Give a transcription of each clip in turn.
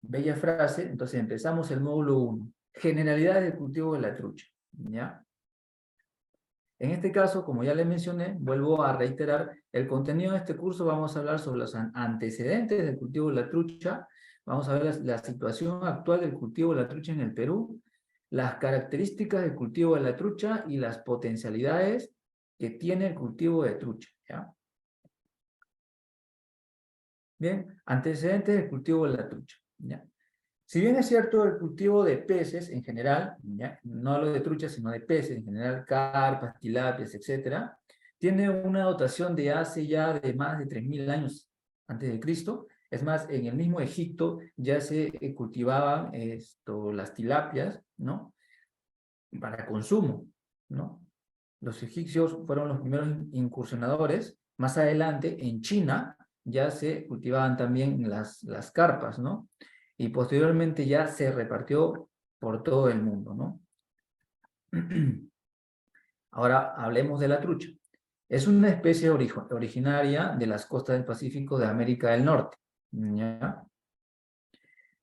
Bella frase. Entonces empezamos el módulo 1. Generalidades del cultivo de la trucha. ¿Ya? En este caso, como ya le mencioné, vuelvo a reiterar, el contenido de este curso vamos a hablar sobre los antecedentes del cultivo de la trucha, vamos a ver la situación actual del cultivo de la trucha en el Perú, las características del cultivo de la trucha y las potencialidades que tiene el cultivo de trucha. ¿Ya? Bien, antecedentes del cultivo de la trucha. ¿Ya? Si bien es cierto el cultivo de peces en general, ¿ya? No hablo de truchas, sino de peces en general, carpas, tilapias, etcétera, tiene una dotación de hace ya de más de 3000 años antes de Cristo. Es más, en el mismo Egipto ya se cultivaban las tilapias, ¿no? Para consumo, ¿no? Los egipcios fueron los primeros incursionadores. Más adelante, en China, ya se cultivaban también las carpas, ¿no? Y posteriormente ya se repartió por todo el mundo, ¿no? Ahora hablemos de la trucha. Es una especie originaria de las costas del Pacífico de América del Norte, ¿ya?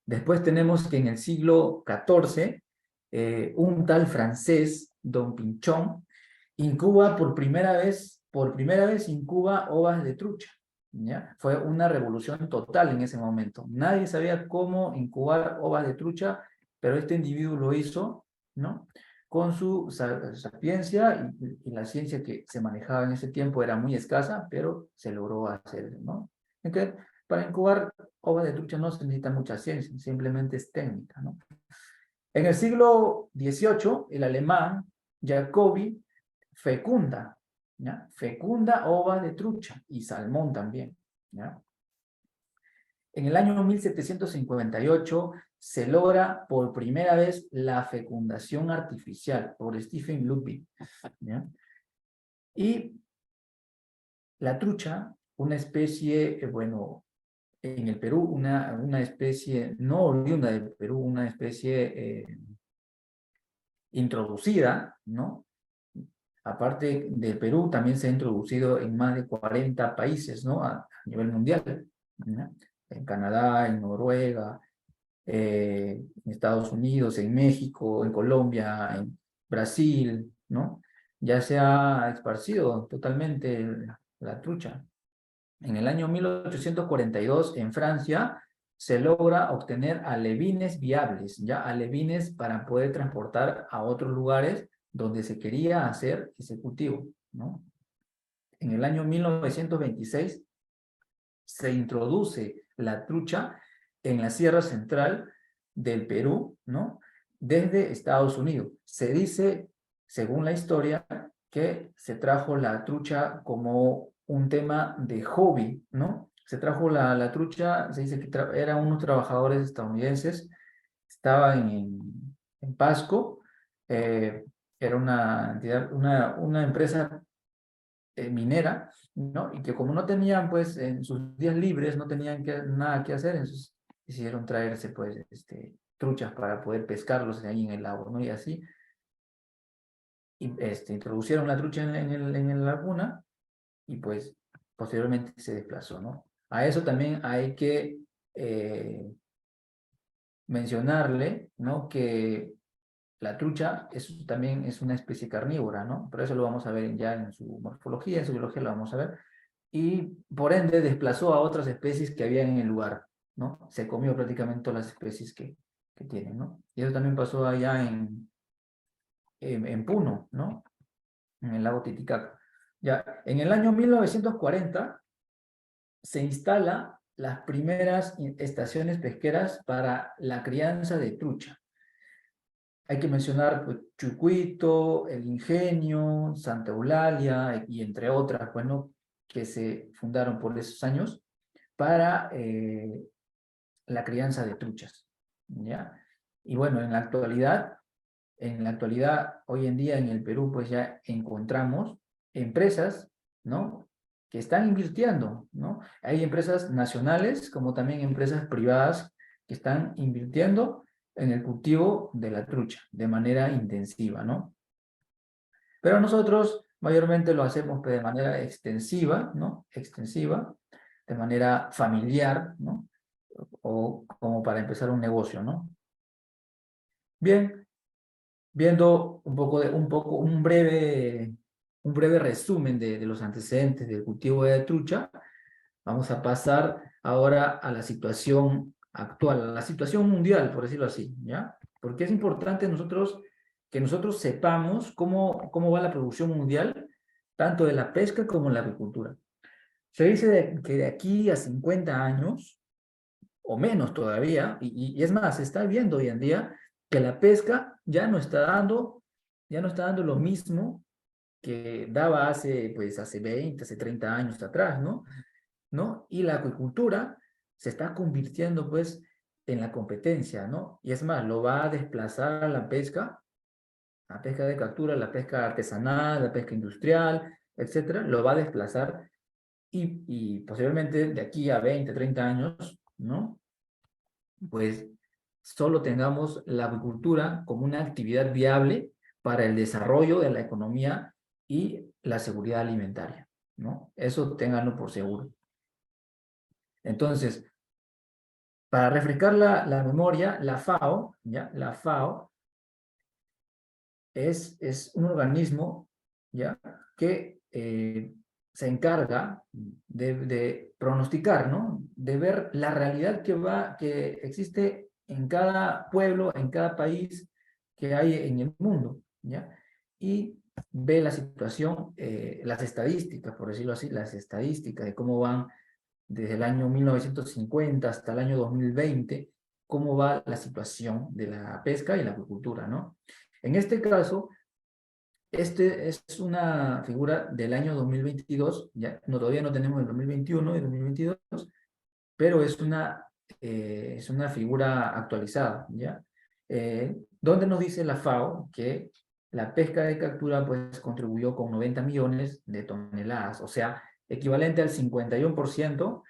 Después tenemos que en el siglo XIV, un tal francés, Don Pinchón, incuba por primera vez incuba ovas de trucha. ¿Ya? Fue una revolución total en ese momento. Nadie sabía cómo incubar ovas de trucha, pero este individuo lo hizo, ¿no? Con su sapiencia y la ciencia que se manejaba en ese tiempo era muy escasa, pero se logró hacer, ¿no? Entonces, para incubar ovas de trucha no se necesita mucha ciencia, simplemente es técnica, ¿no? En el siglo XVIII, el alemán Jacobi fecunda, ¿ya? Fecunda ovas de trucha y salmón también, ¿ya? En el año 1758 se logra por primera vez la fecundación artificial por Stephen Ludwig, ¿ya? Y la trucha, una especie, bueno, en el Perú, una especie no oriunda del Perú, una especie introducida, ¿no? Aparte del Perú, también se ha introducido en más de 40 países, ¿no? A nivel mundial, ¿no? En Canadá, en Noruega, en Estados Unidos, en México, en Colombia, en Brasil, ¿no? Ya se ha esparcido totalmente la trucha. En el año 1842, en Francia, se logra obtener alevines viables, ya alevines para poder transportar a otros lugares donde se quería hacer ese cultivo, ¿no? En el año 1926 se introduce la trucha en la Sierra Central del Perú, ¿no? Desde Estados Unidos. Se dice, según la historia, que se trajo la trucha como un tema de hobby, ¿no? Se trajo la trucha, se dice que eran unos trabajadores estadounidenses, estaban en Pasco, eh, era una entidad, una empresa minera, ¿no? Y que como no tenían, pues, en sus días libres, no tenían nada que hacer, entonces decidieron traerse, pues, truchas para poder pescarlos ahí en el lago, ¿no? Y así, introducieron la trucha en la laguna y, pues, posteriormente se desplazó, ¿no? A eso también hay que mencionarle, ¿no? Que la trucha también es una especie carnívora, ¿no? Pero eso lo vamos a ver ya en su morfología, en su biología lo vamos a ver. Y por ende desplazó a otras especies que había en el lugar, ¿no? Se comió prácticamente todas las especies que tienen, ¿no? Y eso también pasó allá en Puno, ¿no? En el lago Titicaca. Ya, en el año 1940 se instala las primeras estaciones pesqueras para la crianza de trucha. Hay que mencionar, pues, Chucuito, El Ingenio, Santa Eulalia y entre otras, bueno, que se fundaron por esos años para la crianza de truchas, ¿ya? Y bueno, en la actualidad, hoy en día en el Perú, pues ya encontramos empresas, ¿no? Que están invirtiendo, ¿no? Hay empresas nacionales como también empresas privadas que están invirtiendo en el cultivo de la trucha de manera intensiva, ¿no? Pero nosotros mayormente lo hacemos de manera extensiva, ¿no? Extensiva, de manera familiar, ¿no? o como para empezar un negocio, ¿no? Bien, viendo un breve resumen de los antecedentes del cultivo de trucha, vamos a pasar ahora a la situación actual, a la situación mundial, por decirlo así, ¿ya? Porque es importante que nosotros sepamos cómo va la producción mundial, tanto de la pesca como de la agricultura. Se dice que de aquí a 50 años, o menos todavía, y es más, se está viendo hoy en día que la pesca ya no está dando lo mismo que daba hace 20, hace 30 años atrás, ¿no? ¿No? Y la acuicultura se está convirtiendo, pues, en la competencia, ¿no? Y es más, lo va a desplazar a la pesca de captura, la pesca artesanal, la pesca industrial, etcétera, lo va a desplazar y posiblemente de aquí a 20, 30 años, ¿no? Pues solo tengamos la agricultura como una actividad viable para el desarrollo de la economía y la seguridad alimentaria, ¿no? Eso ténganlo por seguro. Entonces, para refrescar la memoria, la FAO, ¿ya? La FAO es un organismo, ¿ya? Que se encarga de pronosticar, ¿no? De ver la realidad que existe en cada pueblo, en cada país que hay en el mundo, ¿ya? Y ve la situación, las estadísticas, por decirlo así, las estadísticas de cómo van desde el año 1950 hasta el año 2020, cómo va la situación de la pesca y la acuicultura, ¿no? En este caso, este es una figura del año 2022, ya no, todavía no tenemos el 2021 y 2022, pero es una figura actualizada, ¿ya? Donde nos dice la FAO que la pesca de captura pues contribuyó con 90 millones de toneladas, o sea, equivalente al 51%.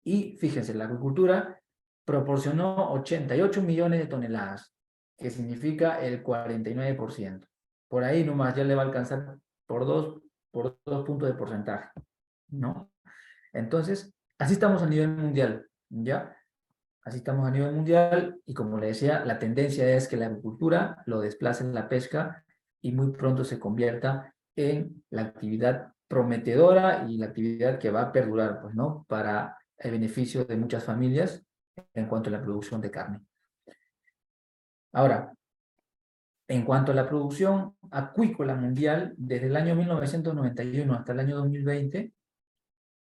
Y fíjense, la agricultura proporcionó 88 millones de toneladas, que significa el 49%. Por ahí nomás ya le va a alcanzar por dos puntos de porcentaje, ¿no? Entonces, así estamos a nivel mundial, ¿ya? Así estamos a nivel mundial y como le decía, la tendencia es que la agricultura lo desplace en la pesca y muy pronto se convierta en la actividad prometedora y la actividad que va a perdurar, pues, ¿no? Para el beneficio de muchas familias en cuanto a la producción de carne. Ahora, en cuanto a la producción acuícola mundial, desde el año 1991 hasta el año 2020,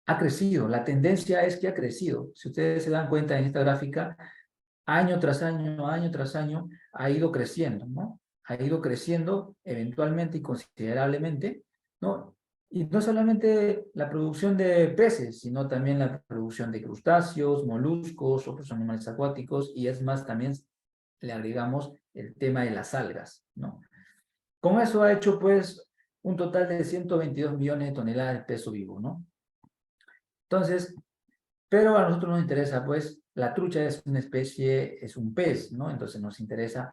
ha crecido. La tendencia es que ha crecido. Si ustedes se dan cuenta en esta gráfica, año tras año, ha ido creciendo, ¿no? Ha ido creciendo eventualmente y considerablemente, ¿no? Y no solamente la producción de peces, sino también la producción de crustáceos, moluscos, otros animales acuáticos, y es más, también le agregamos el tema de las algas, ¿no? Con eso ha hecho, pues, un total de 122 millones de toneladas de peso vivo, ¿no? Entonces, pero a nosotros nos interesa, pues, la trucha es una especie, es un pez, ¿no? Entonces nos interesa,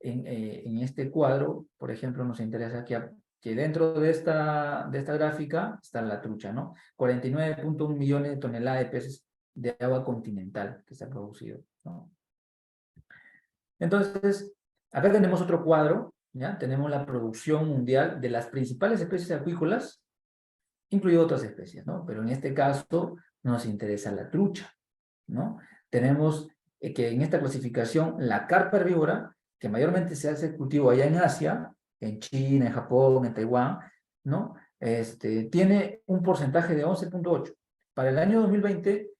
en este cuadro, por ejemplo, nos interesa que dentro de esta gráfica está la trucha, ¿no? 49.1 millones de toneladas de peces de agua continental que se ha producido, ¿no? Entonces, acá tenemos otro cuadro, ¿ya? Tenemos la producción mundial de las principales especies acuícolas, incluido otras especies, ¿no? Pero en este caso nos interesa la trucha, ¿no? Tenemos que en esta clasificación la carpa herbívora, que mayormente se hace cultivo allá en Asia, en China, en Japón, en Taiwán, ¿no? Tiene un porcentaje de 11.8. Para el año 2020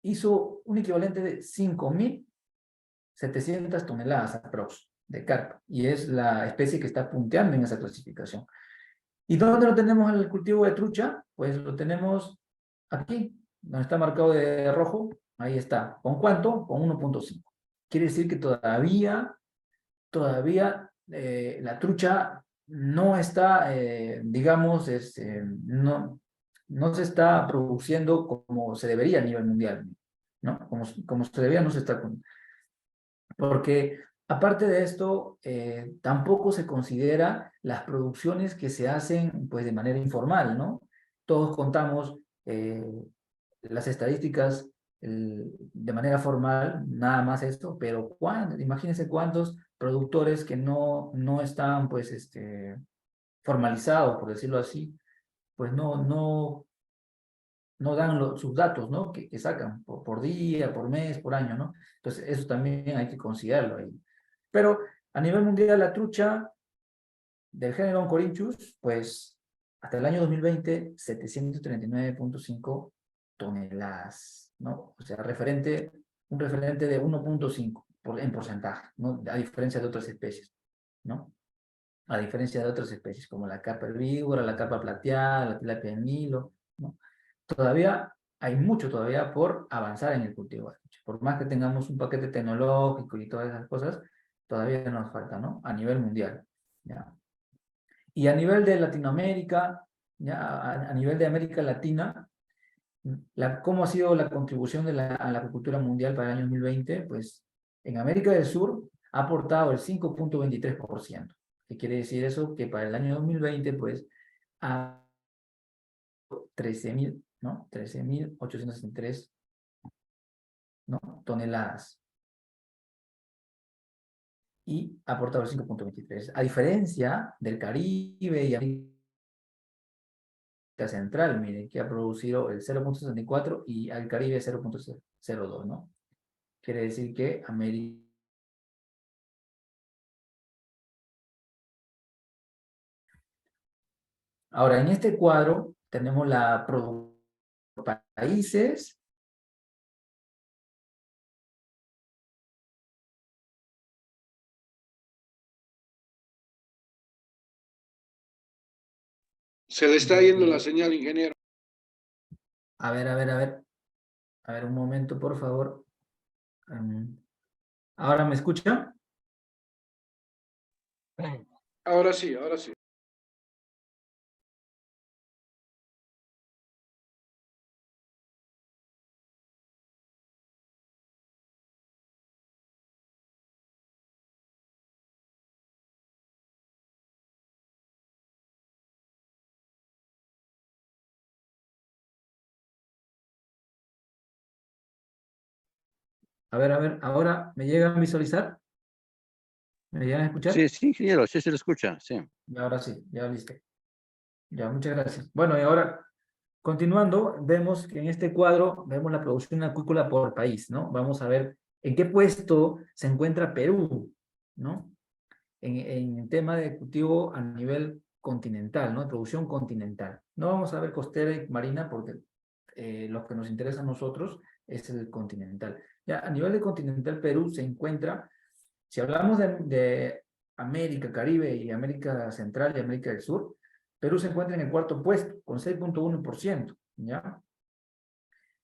hizo un equivalente de 5.700 toneladas aprox de carpa, y es la especie que está punteando en esa clasificación. ¿Y dónde lo tenemos el cultivo de trucha? Pues lo tenemos aquí, donde está marcado de rojo, ahí está. ¿Con cuánto? Con 1.5. Quiere decir que todavía la trucha no está, digamos, no se está produciendo como se debería a nivel mundial, ¿no? Como se debería, no se está. Porque aparte de esto, tampoco se considera las producciones que se hacen pues de manera informal, ¿no? Todos contamos las estadísticas de manera formal, nada más esto, pero imagínense cuántos productores que no están, pues, formalizados, por decirlo así, pues no dan sus datos, ¿no? Que sacan por día, por mes, por año, ¿no? Entonces, eso también hay que considerarlo ahí. Pero a nivel mundial, la trucha del género Oncorhynchus, pues hasta el año 2020, 739.5 toneladas, ¿no? O sea, un referente de 1.5 en porcentaje, ¿no? A diferencia de otras especies, ¿no? A diferencia de otras especies como la carpa herbívora, la carpa plateada, la tilapia de Nilo, ¿no? Todavía hay mucho todavía por avanzar en el cultivo de la trucha. Por más que tengamos un paquete tecnológico y todas esas cosas, todavía nos falta, ¿no? A nivel mundial, ¿ya? Y a nivel de Latinoamérica, ya a nivel de América Latina, ¿cómo ha sido la contribución a la agricultura mundial para el año 2020? Pues en América del Sur ha aportado el 5.23%. ¿Qué quiere decir eso? Que para el año 2020, pues, a 13.000, ¿no? 13.863, ¿no? toneladas. Y ha aportado el 5.23. A diferencia del Caribe y América Central, mire, que ha producido el 0.64 y al Caribe 0.02, ¿no? Quiere decir que América... Ahora, en este cuadro tenemos la producción por países. Se le está yendo la señal, ingeniero. A ver, a ver, a ver. A ver, un momento, por favor. ¿Ahora me escucha? Ahora sí, ahora sí. A ver, ¿ahora me llegan a visualizar? ¿Me llegan a escuchar? Sí, sí, ingeniero, sí se lo escucha, sí. Y ahora sí, ya listo. Ya, muchas gracias. Bueno, y ahora, continuando, vemos que en este cuadro vemos la producción acuícola por país, ¿no? Vamos a ver en qué puesto se encuentra Perú, ¿no? En el tema de cultivo a nivel continental, ¿no? Producción continental. No vamos a ver costera y marina porque lo que nos interesa a nosotros es el continental. Ya, a nivel de continental, Perú se encuentra, si hablamos de América, Caribe y América Central y América del Sur, Perú se encuentra en el cuarto puesto, con 6.1%, ¿ya?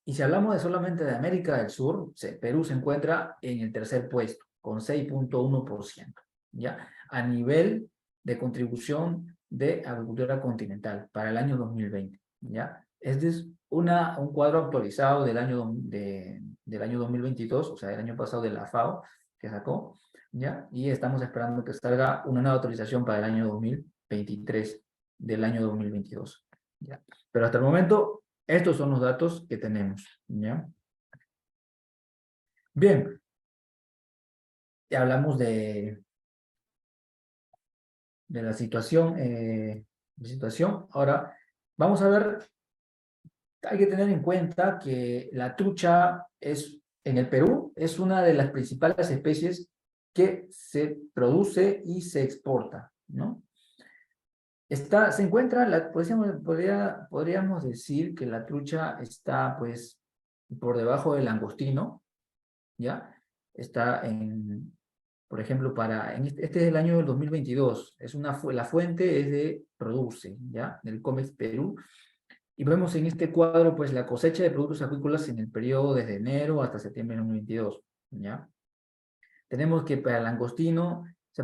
Y si hablamos solamente de América del Sur, Perú se encuentra en el tercer puesto, con 6.1%, ¿ya? A nivel de contribución de agricultura continental para el año 2020, ¿ya? Este es un cuadro actualizado del año 2022, o sea, del año pasado de la FAO, que sacó, ¿ya? Y estamos esperando que salga una nueva actualización para el año 2023, del año 2022, ¿ya? Pero hasta el momento, estos son los datos que tenemos, ¿ya? Bien, ya hablamos de la situación. Ahora, vamos a ver, hay que tener en cuenta que la trucha en el Perú, es una de las principales especies que se produce y se exporta, ¿no? Se encuentra, podríamos decir que la trucha está, pues, por debajo del langostino, ¿ya? Está por ejemplo, este es el año del 2022, la fuente es de Produce, ¿ya? Del Comex Perú, y vemos en este cuadro, pues, la cosecha de productos acuícolas en el periodo desde enero hasta septiembre de 2022, ¿ya? Tenemos que para el langostino se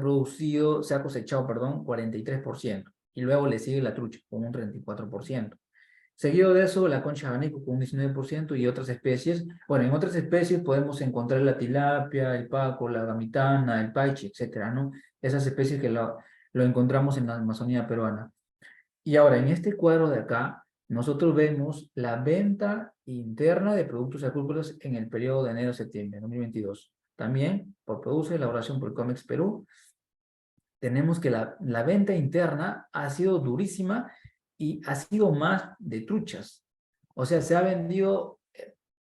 ha cosechado, perdón, 43%, y luego le sigue la trucha con un 34%. Seguido de eso, la concha de abanico con un 19% y otras especies. Bueno, en otras especies podemos encontrar la tilapia, el paco, la gamitana, el paiche, etcétera, ¿no? Esas especies que lo encontramos en la Amazonía peruana. Y ahora, en este cuadro de acá, nosotros vemos la venta interna de productos acuícolas en el periodo de enero a septiembre de 2022. También, por Produce Elaboración por Comex Perú, tenemos que la venta interna ha sido durísima y ha sido más de truchas. O sea, se ha vendido,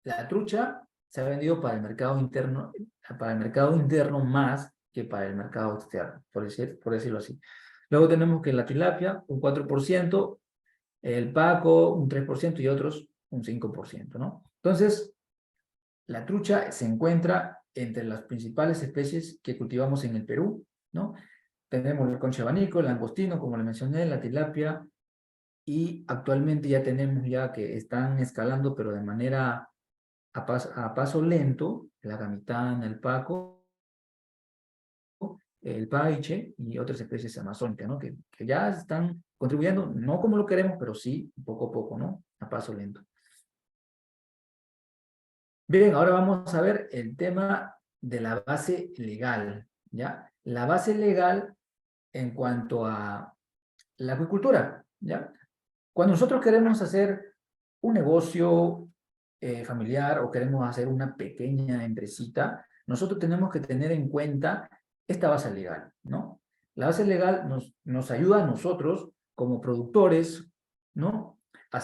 la trucha se ha vendido para el mercado interno más que para el mercado externo, por decirlo así. Luego tenemos que la tilapia, un 4%, el paco, un 3% y otros un 5%, ¿no? Entonces, la trucha se encuentra entre las principales especies que cultivamos en el Perú, ¿no? Tenemos el conche abanico, el langostino, como le mencioné, la tilapia, y actualmente ya tenemos ya que están escalando, pero de manera a paso lento, la gamitana, el paco, el paiche y otras especies amazónicas, ¿no? Que ya están contribuyendo, no como lo queremos, pero sí poco a poco, ¿no? A paso lento. Bien, ahora vamos a ver el tema de la base legal, ¿ya? La base legal en cuanto a la acuicultura, ¿ya? Cuando nosotros queremos hacer un negocio familiar o queremos hacer una pequeña empresita, nosotros tenemos que tener en cuenta esta base legal, ¿no? La base legal nos ayuda a nosotros como productores, ¿no? A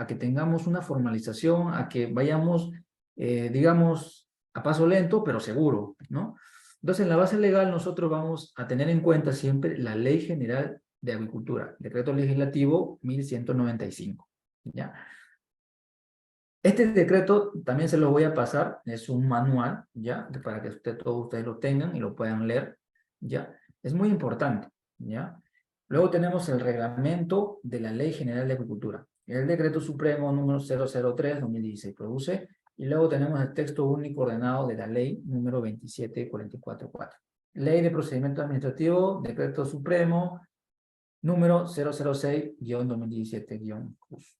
que tengamos una formalización, a que vayamos, digamos, a paso lento, pero seguro, ¿no? Entonces, en la base legal nosotros vamos a tener en cuenta siempre la Ley General de Agricultura, Decreto Legislativo 1195, ¿ya? Este decreto también se lo voy a pasar, es un manual, ¿ya? Para que todos ustedes lo tengan y lo puedan leer, ¿ya? Es muy importante, ¿ya? Luego tenemos el reglamento de la Ley General de Agricultura, el Decreto Supremo número 003/2016, produce, y luego tenemos el texto único ordenado de la Ley número 27444. Ley de Procedimiento Administrativo, Decreto Supremo número 006-2017-CUS.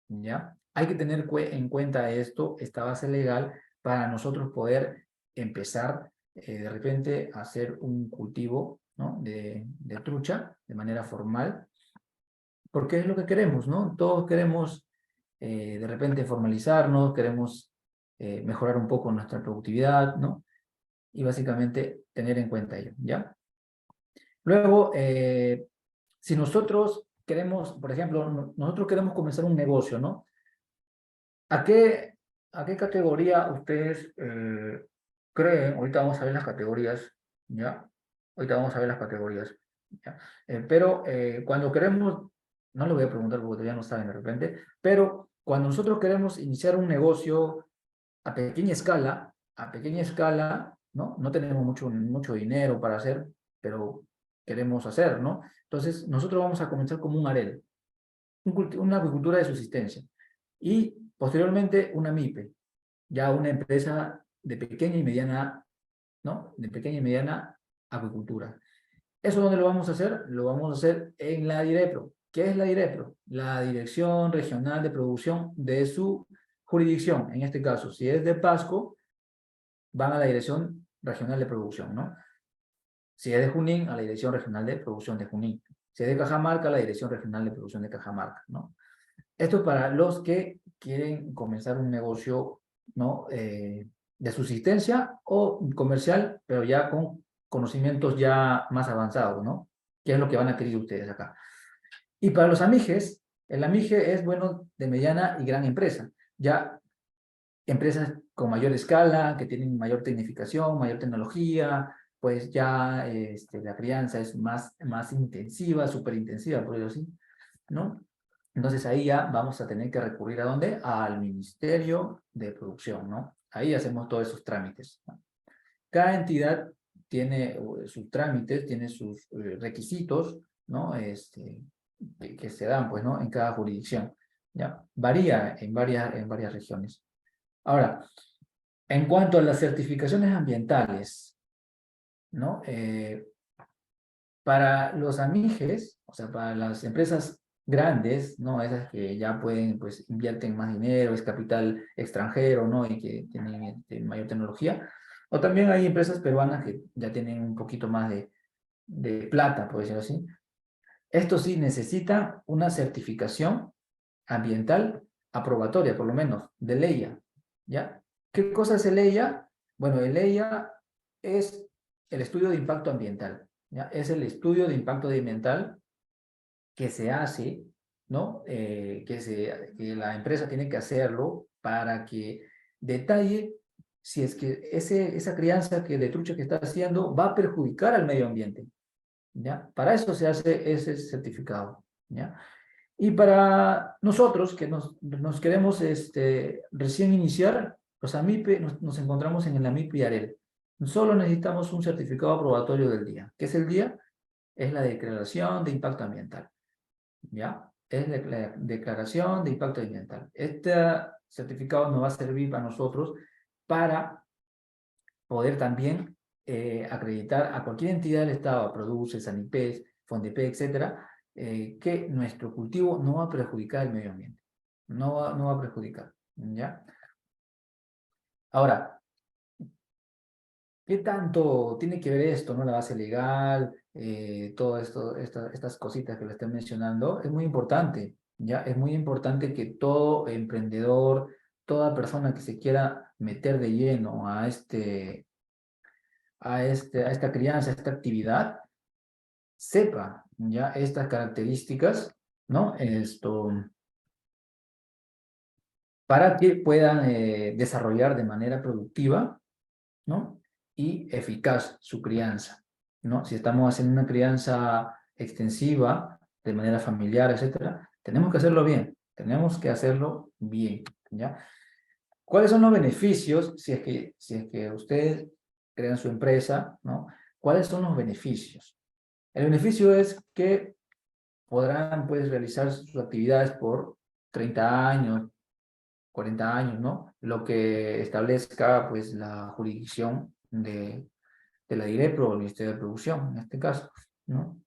¿Ya? Hay que tener en cuenta esta base legal, para nosotros poder empezar de repente a hacer un cultivo, ¿no? de trucha de manera formal, porque es lo que queremos, ¿no? Todos queremos de repente formalizarnos, queremos mejorar un poco nuestra productividad, ¿no? Y básicamente tener en cuenta ello, ¿ya? Luego, si nosotros queremos, por ejemplo, nosotros queremos comenzar un negocio, ¿no? ¿A qué categoría ustedes creen? Ahorita vamos a ver las categorías, ¿ya? Ahorita vamos a ver las categorías, ¿ya? Pero cuando queremos, no le voy a preguntar porque todavía no saben de repente, pero cuando nosotros queremos iniciar un negocio a pequeña escala, ¿no? No tenemos mucho dinero para hacer, pero queremos hacer, ¿no? Entonces, nosotros vamos a comenzar como un AREL, una agricultura de subsistencia. Y posteriormente una MIPE, ya una empresa de pequeña y mediana, ¿no? De pequeña y mediana acuicultura. ¿Eso dónde lo vamos a hacer? Lo vamos a hacer en la DIREPRO. ¿Qué es la DIREPRO? La Dirección Regional de Producción de su jurisdicción. En este caso, si es de Pasco, van a la Dirección Regional de Producción, ¿no? Si es de Junín, a la Dirección Regional de Producción de Junín. Si es de Cajamarca, a la Dirección Regional de Producción de Cajamarca, ¿no? Esto para los que quieren comenzar un negocio, ¿no? De subsistencia o comercial, pero ya con conocimientos ya más avanzados, ¿no? Que es lo que van a adquirir ustedes acá. Y para los amiges, el amige es, bueno, de mediana y gran empresa. Ya empresas con mayor escala, que tienen mayor tecnificación, mayor tecnología, pues ya la crianza es más intensiva, súper intensiva, por decirlo así, ¿no? Entonces ahí ya vamos a tener que recurrir ¿a dónde? Al Ministerio de Producción, ¿no? Ahí hacemos todos esos trámites, ¿no? Cada entidad tiene sus trámites, tiene sus requisitos, ¿no? Que se dan, pues, ¿no? En cada jurisdicción, ¿ya? Varía en varias regiones. Ahora, en cuanto a las certificaciones ambientales, ¿no? Para los amiges, o sea, para las empresas grandes, ¿no? Esas que ya pueden, pues, invierten más dinero, es capital extranjero, ¿no? Y que tienen mayor tecnología. O también hay empresas peruanas que ya tienen un poquito más de plata, por decirlo así. Esto sí necesita una certificación ambiental aprobatoria, por lo menos, de EIA, ¿ya? ¿Qué cosa es el EIA? Bueno, el EIA es el estudio de impacto ambiental, ¿ya? Es el estudio de impacto ambiental que se hace, ¿no? Que la empresa tiene que hacerlo para que detalle si es que esa crianza de trucha que está haciendo va a perjudicar al medio ambiente, ¿ya? Para eso se hace ese certificado, ¿ya? Y para nosotros que nos queremos recién iniciar, los AMIPE, nos encontramos en el AMIPE y AREL. Solo necesitamos un certificado aprobatorio del día. ¿Qué es el día? Es la declaración de impacto ambiental, ¿ya? Es la declaración de impacto ambiental. Este certificado nos va a servir para nosotros para poder también acreditar a cualquier entidad del Estado, Produce, Sanipes, Fondepe, etcétera, que nuestro cultivo no va a perjudicar el medio ambiente. No va a perjudicar, ¿ya? Ahora, ¿qué tanto tiene que ver esto, no? La base legal, todo esto, estas cositas que le estoy mencionando, es muy importante, ¿ya? Es muy importante que todo emprendedor, toda persona que se quiera meter de lleno a esta crianza, a esta actividad, sepa ya estas características, ¿no? Para que puedan desarrollar de manera productiva, ¿no? Y eficaz su crianza, ¿no? Si estamos haciendo una crianza extensiva, de manera familiar, etcétera, tenemos que hacerlo bien, ¿ya? ¿Cuáles son los beneficios si es que ustedes crean su empresa, ¿no? ¿Cuáles son los beneficios? El beneficio es que podrán, pues, realizar sus actividades por 30 años, 40 años, ¿no? Lo que establezca, pues, la jurisdicción de la DIREPRO o el Ministerio de Producción, en este caso, ¿no?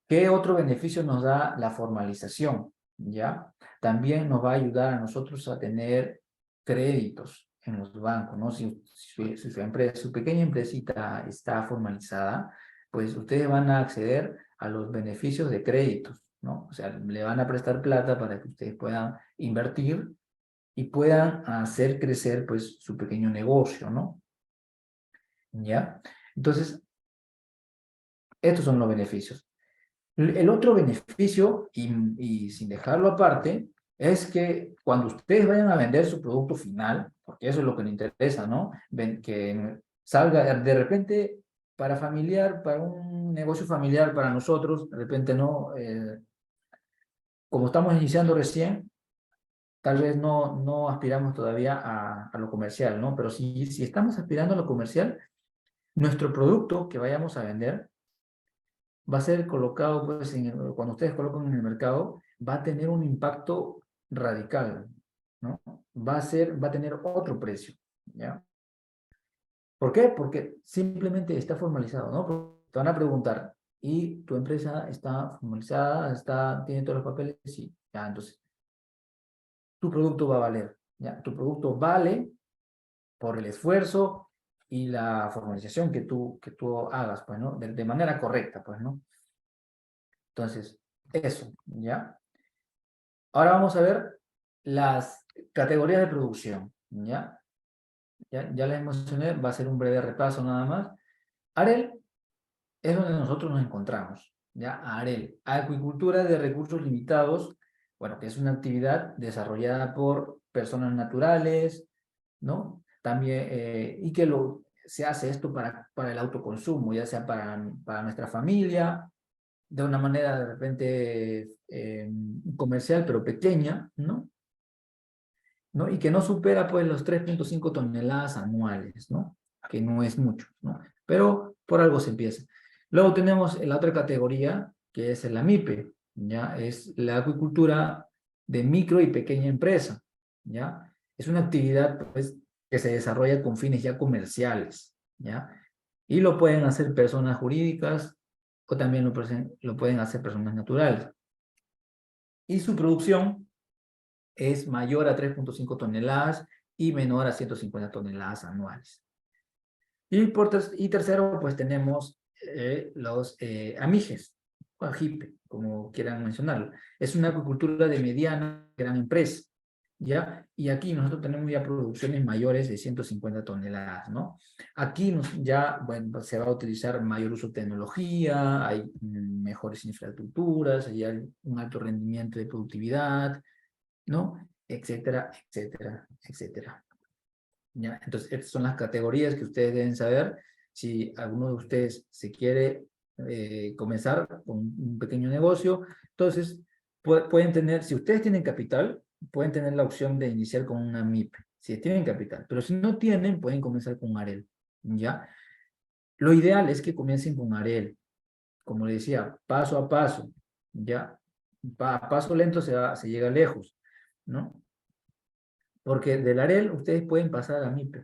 ¿Qué otro beneficio nos da la formalización? ¿Ya? También nos va a ayudar a nosotros a tener créditos en los bancos, ¿no? Si su pequeña empresita está formalizada, pues ustedes van a acceder a los beneficios de créditos, ¿no? O sea, le van a prestar plata para que ustedes puedan invertir y puedan hacer crecer, pues, su pequeño negocio, ¿no? ¿Ya? Entonces, estos son los beneficios. El otro beneficio, y sin dejarlo aparte, es que cuando ustedes vayan a vender su producto final, porque eso es lo que nos interesa, ¿no? Que salga de repente para un negocio familiar para nosotros, de repente no, como estamos iniciando recién, tal vez no aspiramos todavía a lo comercial, ¿no? Pero si estamos aspirando a lo comercial, nuestro producto que vayamos a vender va a ser colocado, pues, cuando ustedes colocan en el mercado, va a tener un impacto radical, ¿no? Va a tener otro precio, ¿ya? ¿Por qué? Porque simplemente está formalizado, ¿no? Porque te van a preguntar, ¿y tu empresa está formalizada, tiene todos los papeles? Sí, ya, entonces, tu producto va a valer, ¿ya? Tu producto vale por el esfuerzo y la formalización que tú hagas, pues, ¿no? De manera correcta, pues, ¿no? Entonces, eso, ¿ya? Ahora vamos a ver las categorías de producción, ¿ya? Ya les mencioné, va a ser un breve repaso nada más. AREL es donde nosotros nos encontramos, ¿ya? AREL, Acuicultura de Recursos Limitados, bueno, que es una actividad desarrollada por personas naturales, ¿no? También, y que se hace esto para el autoconsumo, ya sea para nuestra familia, de una manera de repente comercial, pero pequeña, ¿no? Y que no supera, pues, los 3.5 toneladas anuales, ¿no? Que no es mucho, ¿no? Pero por algo se empieza. Luego tenemos la otra categoría, que es la MIPE, ¿ya? Es la acuicultura de micro y pequeña empresa, ¿ya? Es una actividad, pues, que se desarrolla con fines ya comerciales, ¿ya? Y lo pueden hacer personas jurídicas o también lo pueden hacer personas naturales. Y su producción es mayor a 3.5 toneladas y menor a 150 toneladas anuales. Y tercero, pues tenemos los amijes, o ajipe, como quieran mencionarlo. Es una acuicultura de mediana, gran empresa, ¿ya? Y aquí nosotros tenemos ya producciones mayores de 150 toneladas, ¿no? Aquí ya, bueno, se va a utilizar mayor uso de tecnología, hay mejores infraestructuras, hay un alto rendimiento de productividad, ¿no? Etcétera, etcétera, etcétera. ¿Ya? Entonces, estas son las categorías que ustedes deben saber. Si alguno de ustedes se quiere comenzar con un pequeño negocio, entonces pueden tener, si ustedes tienen capital, pueden tener la opción de iniciar con una MIP, si tienen capital. Pero si no tienen, pueden comenzar con AREL, ¿ya? Lo ideal es que comiencen con AREL, como le decía, paso a paso, ¿ya? Paso lento se llega lejos, ¿no? Porque del AREL ustedes pueden pasar a MIP,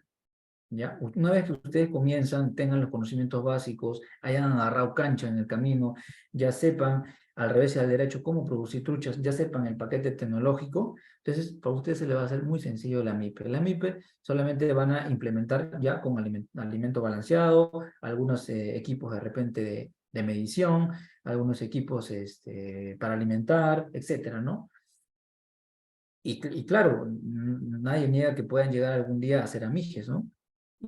¿ya? Una vez que ustedes comienzan, tengan los conocimientos básicos, hayan agarrado cancha en el camino, ya sepan al revés y al derecho cómo producir truchas, ya sepan el paquete tecnológico, entonces para ustedes se les va a hacer muy sencillo la MIPE. La MIPE solamente van a implementar ya con alimento balanceado, algunos equipos de repente de medición, algunos equipos para alimentar, etcétera, ¿no? Y claro, nadie niega que puedan llegar algún día a ser amiges, ¿no?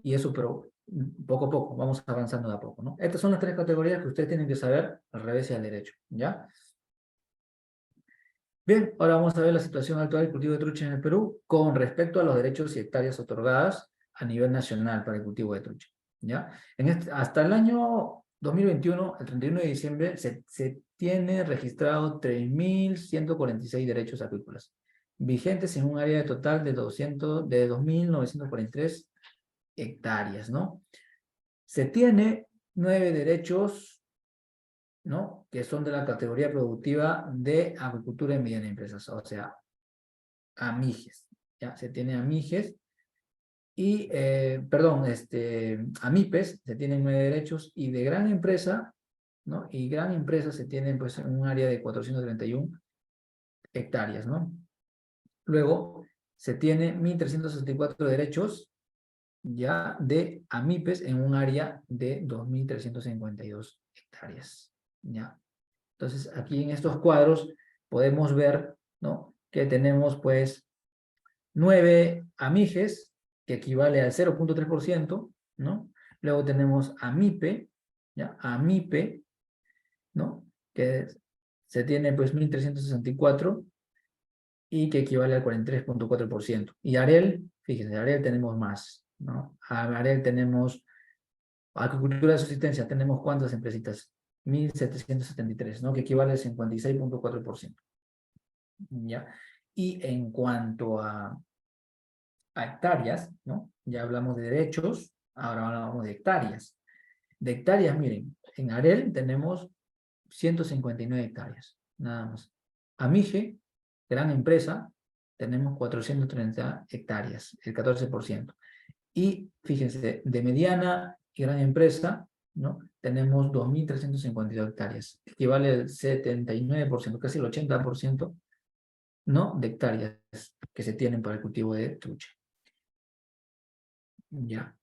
Y eso, pero poco a poco, vamos avanzando de a poco, ¿no? Estas son las tres categorías que ustedes tienen que saber al revés y al derecho, ¿ya? Bien, ahora vamos a ver la situación actual del cultivo de trucha en el Perú con respecto a los derechos y hectáreas otorgadas a nivel nacional para el cultivo de trucha, ¿ya? Hasta el año 2021, el 31 de diciembre, se tiene registrado 3.146 derechos acuícolas, vigentes en un área total de 2.943 hectáreas, ¿no? Se tiene 9 derechos, ¿no? Que son de la categoría productiva de agricultura y mediana empresas, o sea, AMIGES, ¿ya? Se tiene AMIGES y, perdón, AMIPES, se tienen 9 derechos, y de gran empresa, ¿no? Y gran empresa se tienen, pues, en un área de 431 hectáreas, ¿no? Luego, se tiene 1.364 derechos ya de AMIPES en un área de 2.352 hectáreas, ¿ya? Entonces, aquí en estos cuadros podemos ver, ¿no? Que tenemos, pues, 9 AMIGES, que equivale al 0.3%, ¿no? Luego tenemos AMIPE, ¿ya? AMIPE, ¿no? Que se tiene, pues, 1.364 y que equivale al 43.4%. Y AREL, fíjense, AREL tenemos más, ¿no? A AREL tenemos, agricultura de subsistencia, tenemos ¿cuántas empresitas? 1.773, ¿no? Que equivale al 56.4%, ¿ya? Y en cuanto a hectáreas, ¿no? Ya hablamos de derechos, ahora hablamos de hectáreas. De hectáreas, miren, en AREL tenemos 159 hectáreas, nada más. AMIGE, gran empresa, tenemos 430 hectáreas, el 14%. Y fíjense, de mediana y gran empresa, ¿no? Tenemos 2.352 hectáreas, equivale al 79%, casi el 80%, ¿no? De hectáreas que se tienen para el cultivo de trucha. Ya.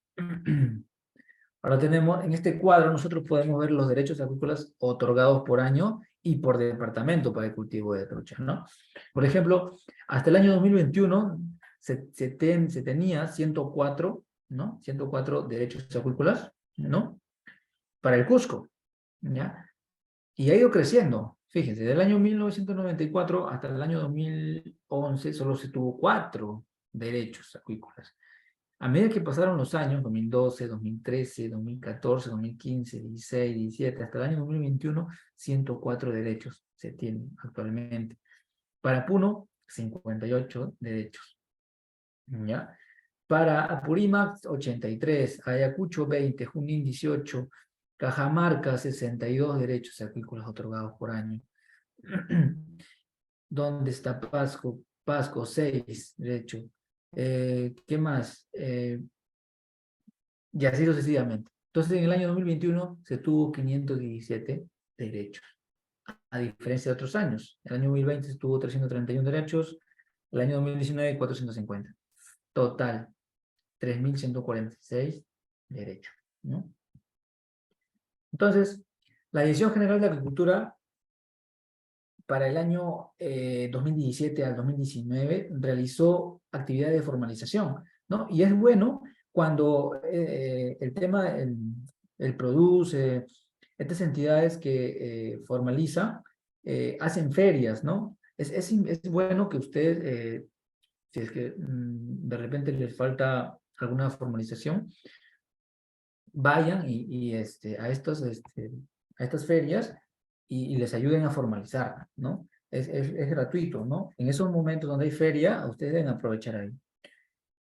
Ahora tenemos, en este cuadro nosotros podemos ver los derechos agrícolas otorgados por año y por departamento para el cultivo de trucha, ¿no? Por ejemplo, hasta el año 2021 se tenía 104, ¿no? 104 derechos agrícolas, ¿no? Para el Cusco, ¿ya? Y ha ido creciendo. Fíjense, del año 1994 hasta el año 2011 solo se tuvo 4 derechos acuícolas. A medida que pasaron los años, 2012, 2013, 2014, 2015, 16, 17, hasta el año 2021, 104 derechos se tienen actualmente. Para Puno, 58 derechos, ¿ya? Para Apurímac, 83, Ayacucho, 20, Junín, 18, Cajamarca, 62 derechos acuícolas otorgados por año. ¿Dónde está Pasco? Pasco, 6 derechos. ¿Qué más? Y así sucesivamente. Entonces, en el año 2021 se tuvo 517 derechos, a diferencia de otros años. El año 2020 se tuvo 331 derechos, el año 2019 450. Total, 3.146 derechos, ¿no? Entonces, la Dirección General de Agricultura para el año 2017 al 2019 realizó actividades de formalización, ¿no? Y es bueno cuando el tema, el produce, estas entidades que formalizan, hacen ferias, ¿no? Es bueno que usted, si es que de repente les falta alguna formalización, vayan a estas ferias y les ayuden a formalizar, ¿no? Es gratuito, ¿no? En esos momentos donde hay feria, ustedes deben aprovechar ahí,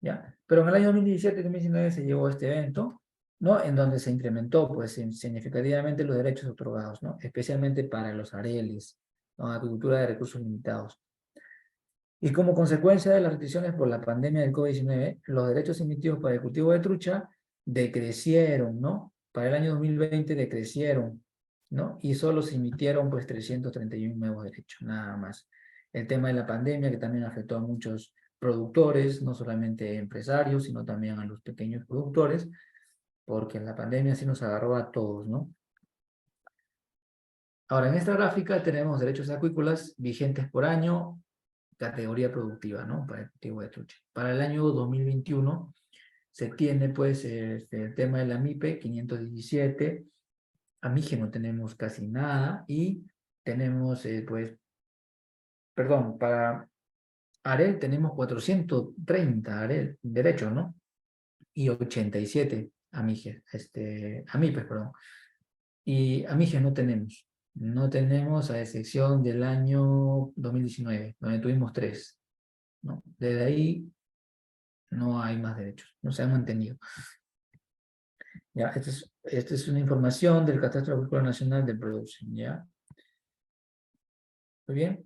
¿ya? Pero en el año 2017 y 2019 se llevó este evento, ¿no? En donde se incrementó, pues, significativamente los derechos otorgados, ¿no? Especialmente para los areles, ¿no? Agricultura de recursos limitados. Y como consecuencia de las restricciones por la pandemia del COVID-19, los derechos emitidos para el cultivo de trucha decrecieron, ¿no? Para el año 2020 decrecieron, ¿no? Y solo se emitieron, pues, 331 nuevos derechos, nada más. El tema de la pandemia, que también afectó a muchos productores, no solamente empresarios, sino también a los pequeños productores, porque la pandemia sí nos agarró a todos, ¿no? Ahora, en esta gráfica tenemos derechos acuícolas vigentes por año, categoría productiva, ¿no? Para el cultivo de trucha. Para el año 2021 se tiene, pues, el tema de la MIPE 517, AMIGE no tenemos casi nada, y tenemos, pues, perdón, para AREL tenemos 430 AREL, derechos, ¿no? Y 87 AMIGE, AMIPES, perdón. Y AMIGE no tenemos. No tenemos, a excepción del año 2019, donde tuvimos 3, ¿no? Desde ahí no hay más derechos, no se han mantenido. Ya, esta es una información del Catastro Agrícola Nacional del Produce, ¿ya? Muy bien.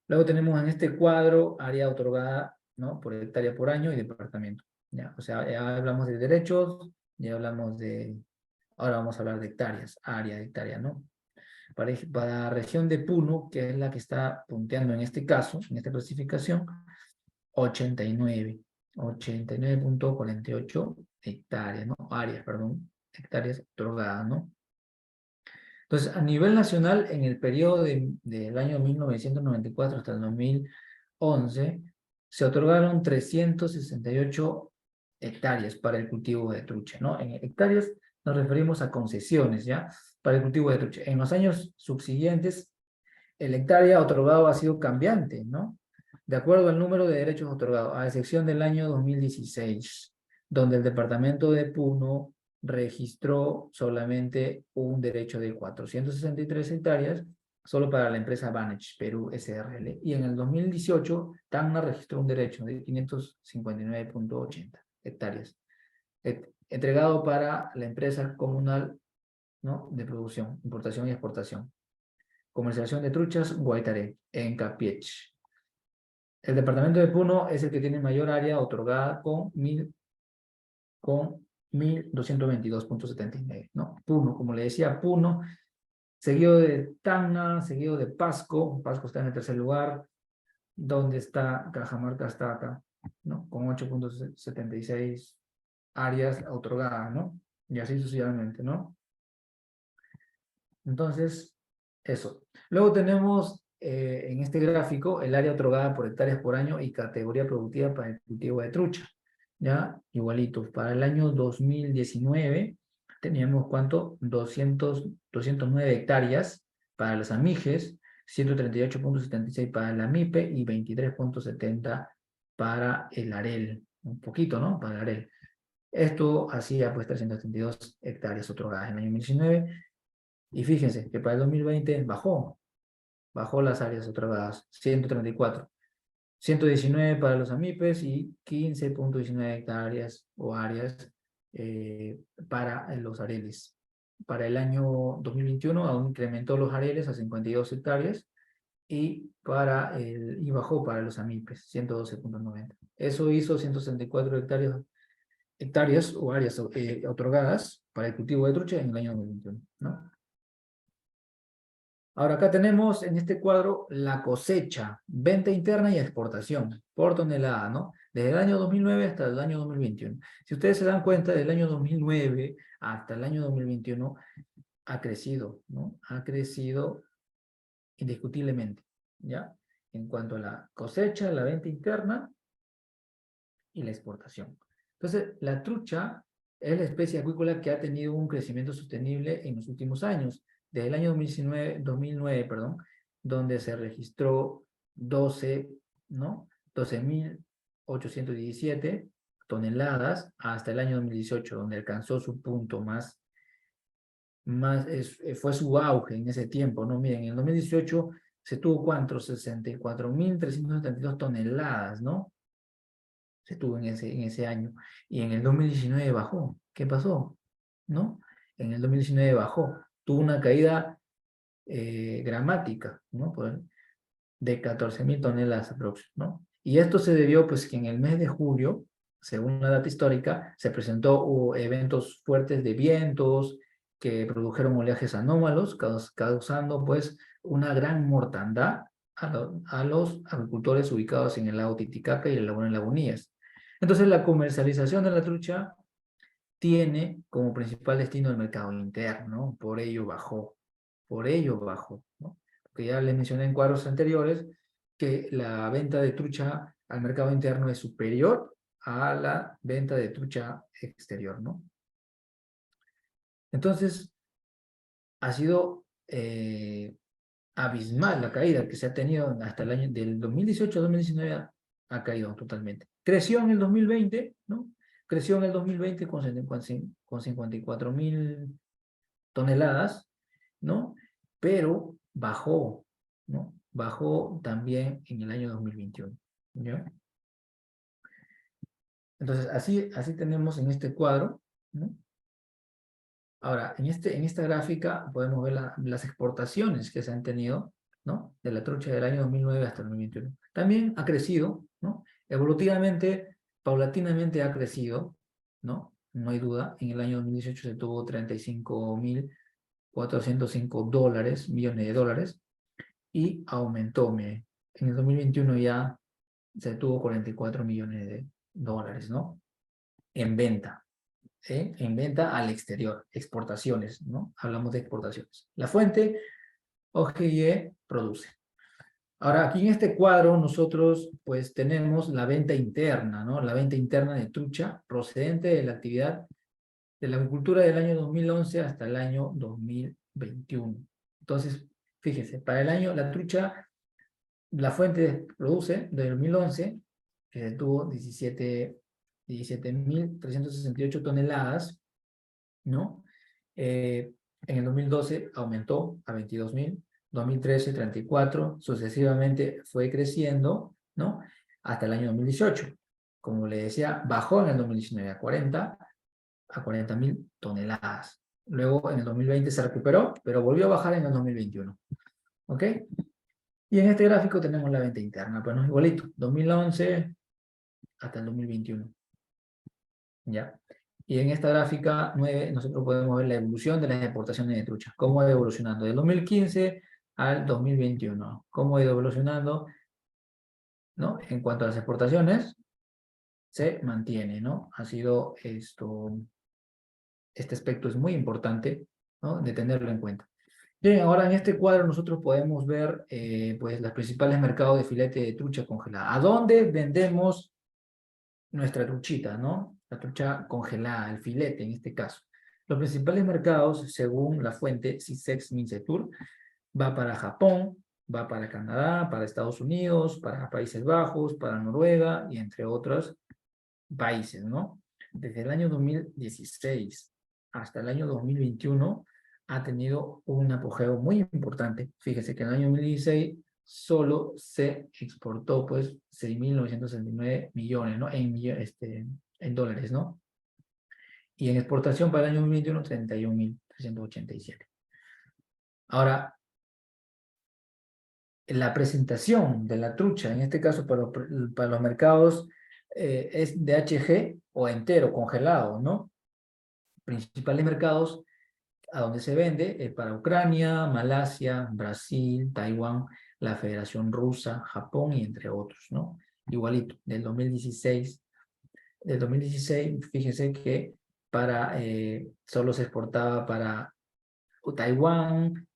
Luego tenemos en este cuadro área otorgada, ¿no? Por hectárea por año y departamento, ¿ya? O sea, ya hablamos de derechos, ya hablamos de... Ahora vamos a hablar de hectáreas, área de hectárea, ¿no? Para la región de Puno, que es la que está punteando en este caso, en esta clasificación, 89.48 hectáreas, ¿no? Áreas, perdón, hectáreas otorgadas, ¿no? Entonces, a nivel nacional, en el periodo del año 1994 hasta el 2011, se otorgaron 368 hectáreas para el cultivo de trucha, ¿no? En hectáreas nos referimos a concesiones, ¿ya? Para el cultivo de trucha. En los años subsiguientes, el hectárea otorgado ha sido cambiante, ¿no? De acuerdo al número de derechos otorgados, a excepción del año 2016, donde el departamento de Puno registró solamente un derecho de 463 hectáreas, solo para la empresa Vantage Perú SRL. Y en el 2018, Tacna registró un derecho de 559.80 hectáreas, entregado para la empresa comunal, ¿no? De producción, importación y exportación. Comercialización de truchas, Guaitaré, en Capiech. El departamento de Puno es el que tiene mayor área otorgada con 1.222.79, ¿no? Puno, como le decía, Puno, seguido de Tacna, seguido de Pasco. Pasco está en el tercer lugar, donde está Cajamarca, está acá, ¿no? Con 8.76 áreas otorgadas, ¿no? Y así sucesivamente, ¿no? Entonces, eso. Luego tenemos en este gráfico el área otorgada por hectáreas por año y categoría productiva para el cultivo de trucha. ¿Ya? Igualito. Para el año 2019 teníamos, ¿cuánto? 209 hectáreas para las amiges, 138.76 para la MIPE y 23.70 para el AREL. Un poquito, ¿no? Para el AREL. Esto hacía, pues, 332 hectáreas otorgadas en el año 2019. Y fíjense que para el 2020 bajó las áreas otorgadas, 134. 119 para los AMIPES y 15.19 hectáreas o áreas para los areles. Para el año 2021 aún incrementó los areles a 52 hectáreas y bajó para los AMIPES, 112.90. Eso hizo 164 hectáreas o áreas otorgadas para el cultivo de trucha en el año 2021, ¿no? Ahora acá tenemos en este cuadro la cosecha, venta interna y exportación por tonelada, ¿no? Desde el año 2009 hasta el año 2021. Si ustedes se dan cuenta, del año 2009 hasta el año 2021 ha crecido, ¿no? Ha crecido indiscutiblemente. ¿ya? En cuanto a la cosecha, la venta interna y la exportación. Entonces, la trucha es la especie acuícola que ha tenido un crecimiento sostenible en los últimos años. Desde el año 2009, perdón, donde se registró 12, ¿no? 12.817 toneladas hasta el año 2018, donde alcanzó su punto fue su auge en ese tiempo, ¿no? Miren, en el 2018 se tuvo ¿cuánto? 64.372 toneladas, ¿no? Se tuvo en ese año. Y en el 2019 bajó. ¿Qué pasó? ¿No? En el 2019 bajó. Tuvo una caída gramática, ¿no? De 14.000 toneladas aproximadamente, ¿no? Y esto se debió, pues, que en el mes de julio, según la data histórica, se presentó eventos fuertes de vientos que produjeron oleajes anómalos, causando, pues, una gran mortandad a los agricultores ubicados en el lago Titicaca y el lago Lagunías. Entonces, la comercialización de la trucha tiene como principal destino el mercado interno, por ello bajó, ¿no? Porque ya les mencioné en cuadros anteriores que la venta de trucha al mercado interno es superior a la venta de trucha exterior, ¿no? Entonces, ha sido abismal la caída que se ha tenido hasta el año del 2018 a 2019 ha caído totalmente. Creció en el 2020, ¿no? Creció en el 2020 con 54.000 toneladas, ¿no? Pero bajó, ¿no? Bajó también en el año 2021, ¿ya? Entonces, así tenemos en este cuadro, ¿no? Ahora, en esta gráfica podemos ver las exportaciones que se han tenido, ¿no? De la trucha del año 2009 hasta el 2021. También ha crecido, ¿no? Evolutivamente, paulatinamente ha crecido, ¿no? No hay duda. En el año 2018 se tuvo 35.405 millones de dólares y aumentó. En el 2021 ya se tuvo 44 millones de dólares, ¿no? En venta. En venta al exterior, exportaciones, ¿no? Hablamos de exportaciones. La fuente, OGIE produce. Ahora, aquí en este cuadro nosotros pues tenemos la venta interna, ¿no? La venta interna de trucha procedente de la actividad de la agricultura del año 2011 hasta el año 2021. Entonces, fíjense, para el año, la trucha, la fuente produce de 2011, que tuvo 17.368 toneladas, ¿no? En el 2012 aumentó a 22.000, 2013 34, sucesivamente fue creciendo, ¿no? Hasta el año 2018. Como le decía, bajó en el 2019 a 40.000 toneladas. Luego en el 2020 se recuperó, pero volvió a bajar en el 2021. ¿Ok? Y en este gráfico tenemos la venta interna, pues no es igualito, 2011 hasta el 2021. ¿Ya? Y en esta gráfica 9 nosotros podemos ver la evolución de las exportaciones de trucha, cómo ha ido evolucionando del 2015 al 2021, cómo ha ido evolucionando, ¿no? En cuanto a las exportaciones, se mantiene, ¿no? Ha sido este aspecto es muy importante, ¿no? De tenerlo en cuenta. Bien, ahora en este cuadro nosotros podemos ver pues los principales mercados de filete de trucha congelada. ¿A dónde vendemos nuestra truchita, ¿no? La trucha congelada, el filete en este caso? Los principales mercados, según la fuente CISEX Mincetur, va para Japón, va para Canadá, para Estados Unidos, para Países Bajos, para Noruega y entre otros países, ¿no? Desde el año 2016 hasta el año 2021 ha tenido un apogeo muy importante. Fíjese que en el año 2016 solo se exportó pues 6.969 millones, ¿no? En dólares, ¿no? Y en exportación para el año 2021, 31.387. Ahora, la presentación de la trucha, en este caso para los mercados, es de HG o entero, congelado, ¿no? Principales mercados a donde se vende para Ucrania, Malasia, Brasil, Taiwán, la Federación Rusa, Japón y entre otros, ¿no? Igualito, del 2016, fíjense que solo se exportaba para Taiwán,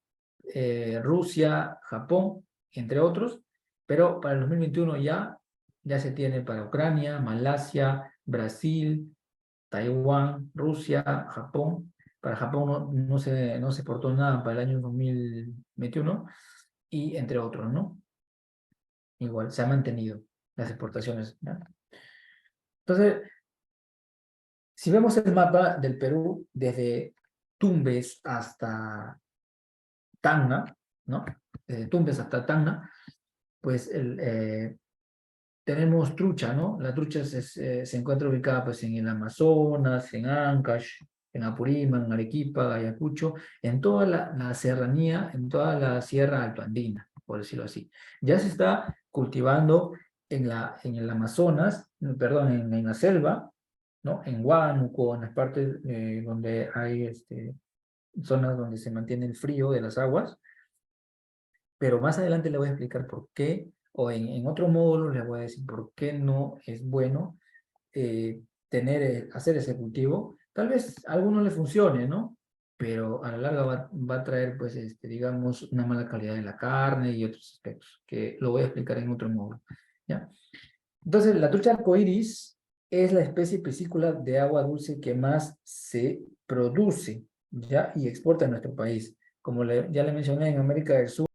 Rusia, Japón entre otros, pero para el 2021 ya se tiene para Ucrania, Malasia, Brasil, Taiwán, Rusia, Japón. Para Japón no se portó nada para el año 2021, y entre otros, ¿no? Igual, se han mantenido las exportaciones, ¿no? Entonces, si vemos el mapa del Perú desde Tumbes hasta Tacna, ¿no? Desde Tumbes hasta Tacna, pues tenemos trucha, ¿no? La trucha se encuentra ubicada pues en el Amazonas, en Ancash, en Apurímac, en Arequipa, Ayacucho, en toda la serranía, en toda la sierra altoandina, por decirlo así. Ya se está cultivando en el Amazonas, perdón, en la selva, ¿no? En Huánuco, en las partes donde hay zonas donde se mantiene el frío de las aguas, pero más adelante le voy a explicar por qué, o en otro módulo le voy a decir por qué no es bueno hacer ese cultivo. Tal vez a alguno le funcione, ¿no? Pero a la larga va a traer, pues, digamos, una mala calidad de la carne y otros aspectos, que lo voy a explicar en otro módulo, ¿ya? Entonces, la trucha arcoíris es la especie piscícola de agua dulce que más se produce, ¿ya? Y exporta en nuestro país. Como ya le mencioné, en América del Sur.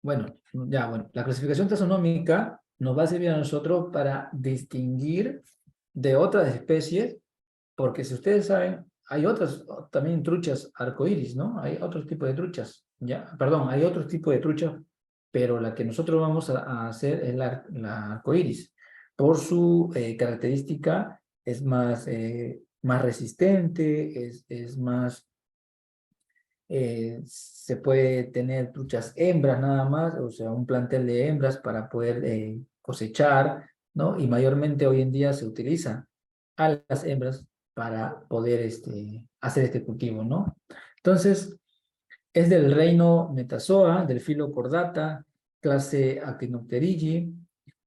Bueno, la clasificación taxonómica nos va a servir a nosotros para distinguir de otras especies, porque si ustedes saben, hay otras también truchas arcoíris, ¿no? Hay otros tipos de truchas, ¿ya? Perdón, hay otros tipos de truchas, pero la que nosotros vamos a hacer es la arcoíris. Por su característica, es más resistente, es más se puede tener truchas hembras nada más, o sea, un plantel de hembras para poder cosechar, ¿no? Y mayormente hoy en día se utiliza a las hembras para poder hacer este cultivo, ¿no? Entonces, es del reino Metazoa, del filo Chordata, clase Actinopterygii,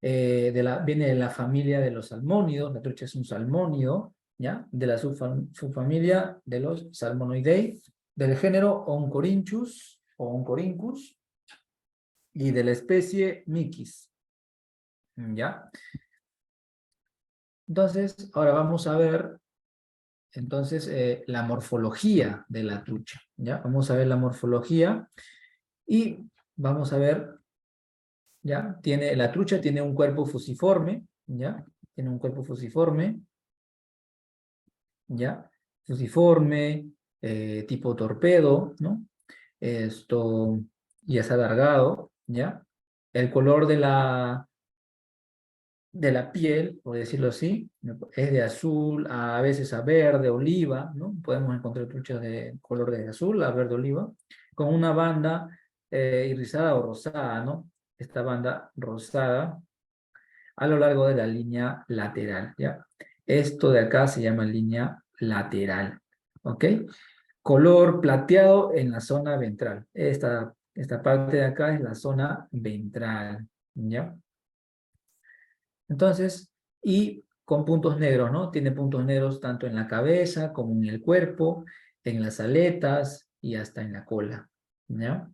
viene de la familia de los salmónidos, la trucha es un salmónido, ¿ya? De la subfamilia de los Salmonoidea, del género Oncorhynchus o Oncorhynchus y de la especie Miquis, ¿ya? Entonces, ahora vamos a ver la morfología de la trucha, ¿ya? Vamos a ver la morfología y vamos a ver, ¿ya? La trucha tiene un cuerpo fusiforme, ¿ya? Tiene un cuerpo fusiforme, ¿ya? Fusiforme, tipo torpedo, ¿no? Y es alargado, ¿ya? El color de la piel, por decirlo así, es de azul, a veces a verde, oliva, ¿no? Podemos encontrar truchas de color de azul a verde, oliva, con una banda irisada o rosada, ¿no? Esta banda rosada a lo largo de la línea lateral, ¿ya? Esto de acá se llama línea lateral, ¿ok? Color plateado en la zona ventral. Esta parte de acá es la zona ventral, ¿ya? Entonces, y con puntos negros, ¿no? Tiene puntos negros tanto en la cabeza como en el cuerpo, en las aletas y hasta en la cola, ¿ya?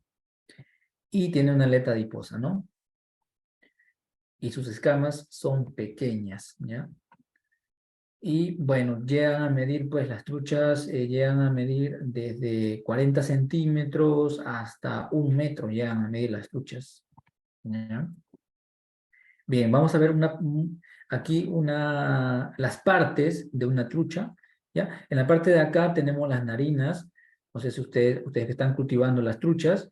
Y tiene una aleta adiposa, ¿no? Y sus escamas son pequeñas, ¿ya? Y bueno, llegan a medir, pues las truchas llegan a medir desde 40 centímetros hasta 1 metro, llegan a medir las truchas, ¿ya? Bien, vamos a ver aquí las partes de una trucha, ¿ya? En la parte de acá tenemos las narinas. No sé si ustedes que están cultivando las truchas,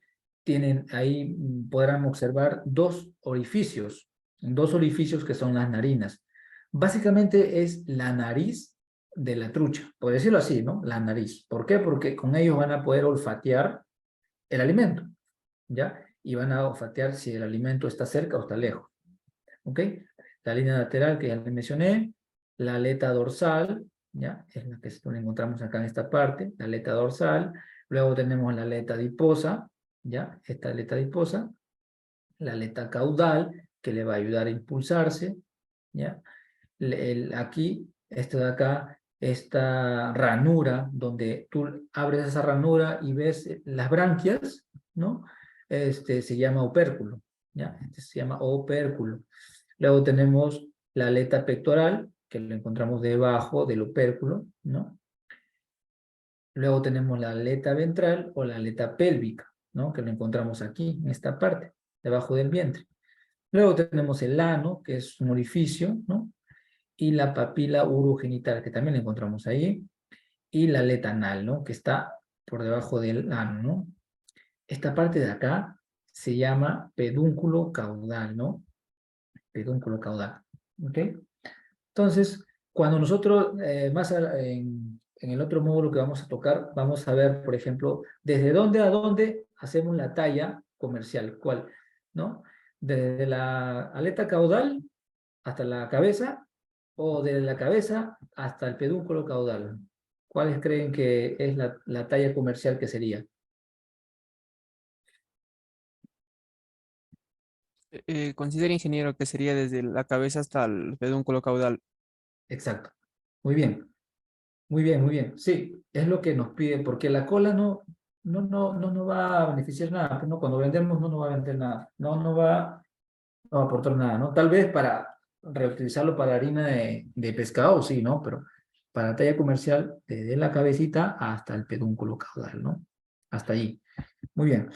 ahí podrán observar dos orificios que son las narinas. Básicamente es la nariz de la trucha, por decirlo así, ¿no? La nariz. ¿Por qué? Porque con ellos van a poder olfatear el alimento, ¿ya? Y van a olfatear si el alimento está cerca o está lejos. ¿Ok? La línea lateral que ya les mencioné, la aleta dorsal, ¿ya? Es la que encontramos acá en esta parte, la aleta dorsal. Luego tenemos la aleta adiposa, ¿ya? Esta aleta adiposa, la aleta caudal, que le va a ayudar a impulsarse, ¿ya? Aquí, esto de acá, esta ranura, donde tú abres esa ranura y ves las branquias, ¿no? se llama opérculo, ¿ya? Este se llama opérculo. Luego tenemos la aleta pectoral, que lo encontramos debajo del opérculo, ¿no? Luego tenemos la aleta ventral o la aleta pélvica, ¿no? Que lo encontramos aquí, en esta parte, debajo del vientre. Luego tenemos el ano, que es un orificio, ¿no? Y la papila urogenital, que también la encontramos ahí. Y la aleta anal, ¿no? Que está por debajo del ano, ¿no? Esta parte de acá se llama pedúnculo caudal, ¿no? Pedúnculo caudal, ¿ok? Entonces, cuando nosotros, en el otro módulo que vamos a tocar, vamos a ver, por ejemplo, desde dónde a dónde hacemos la talla comercial, ¿cuál? ¿No? Desde la aleta caudal hasta la cabeza, o desde la cabeza hasta el pedúnculo caudal. ¿Cuáles creen que es la talla comercial que sería? Considera, ingeniero, que sería desde la cabeza hasta el pedúnculo caudal. Exacto. Muy bien. Muy bien, muy bien. Sí, es lo que nos pide, porque la cola no nos va a beneficiar nada. Pues no, cuando vendemos no nos va a vender nada. No va a aportar nada, ¿no? Tal vez para reutilizarlo para harina de pescado, sí, ¿no? Pero para talla comercial, desde la cabecita hasta el pedúnculo caudal, ¿no? Hasta allí. Muy bien.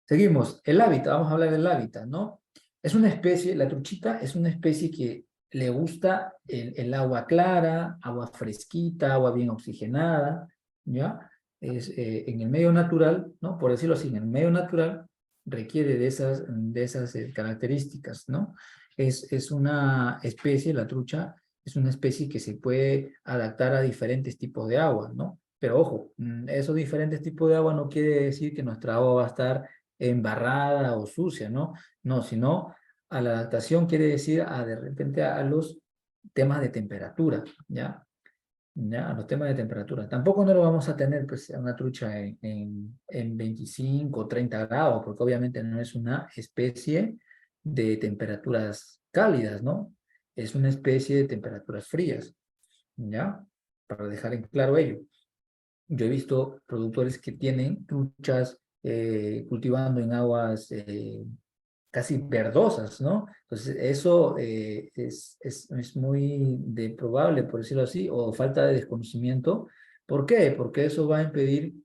Seguimos. El hábitat, vamos a hablar del hábitat, ¿no? Es una especie, la truchita es una especie que le gusta el agua clara, agua fresquita, agua bien oxigenada, ¿ya? En el medio natural, ¿no? Por decirlo así, en el medio natural requiere de esas características, ¿no? Es una especie, la trucha, es una especie que se puede adaptar a diferentes tipos de agua, ¿no? Pero ojo, esos diferentes tipos de agua no quiere decir que nuestra agua va a estar embarrada o sucia, ¿no? No, sino a la adaptación quiere decir de repente a los temas de temperatura, ¿ya? ¿Ya? A los temas de temperatura. Tampoco no lo vamos a tener, pues, una trucha en 25 o 30 grados, porque obviamente no es una especie de temperaturas cálidas, ¿no? Es una especie de temperaturas frías, ¿ya? Para dejar en claro ello. Yo he visto productores que tienen truchas cultivando en aguas casi verdosas, ¿no? Entonces, eso es muy probable, por decirlo así, o falta de desconocimiento. ¿Por qué? Porque eso va a impedir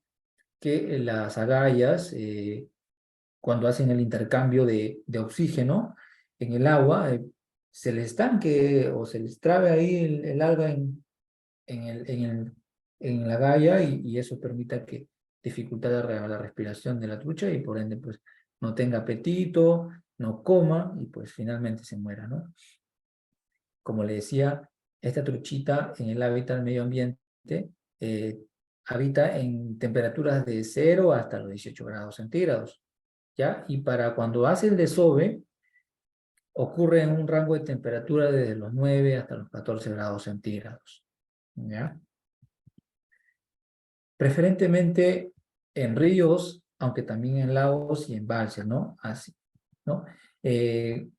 que las agallas, cuando hacen el intercambio de oxígeno en el agua, se les estanque o se les trabe ahí el alga en, el, en, el, en la galla y eso permita que dificultad la respiración de la trucha y por ende pues no tenga apetito, no coma y pues finalmente se muera, ¿no? Como le decía, esta truchita en el hábitat del medio ambiente eh, habita en temperaturas de 0 hasta los 18 grados centígrados, ¿ya? Y para cuando hace el desove, ocurre en un rango de temperatura desde los 9 hasta los 14 grados centígrados, ¿ya? Preferentemente en ríos, aunque también en lagos y embalses, ¿no? Así, ¿no? En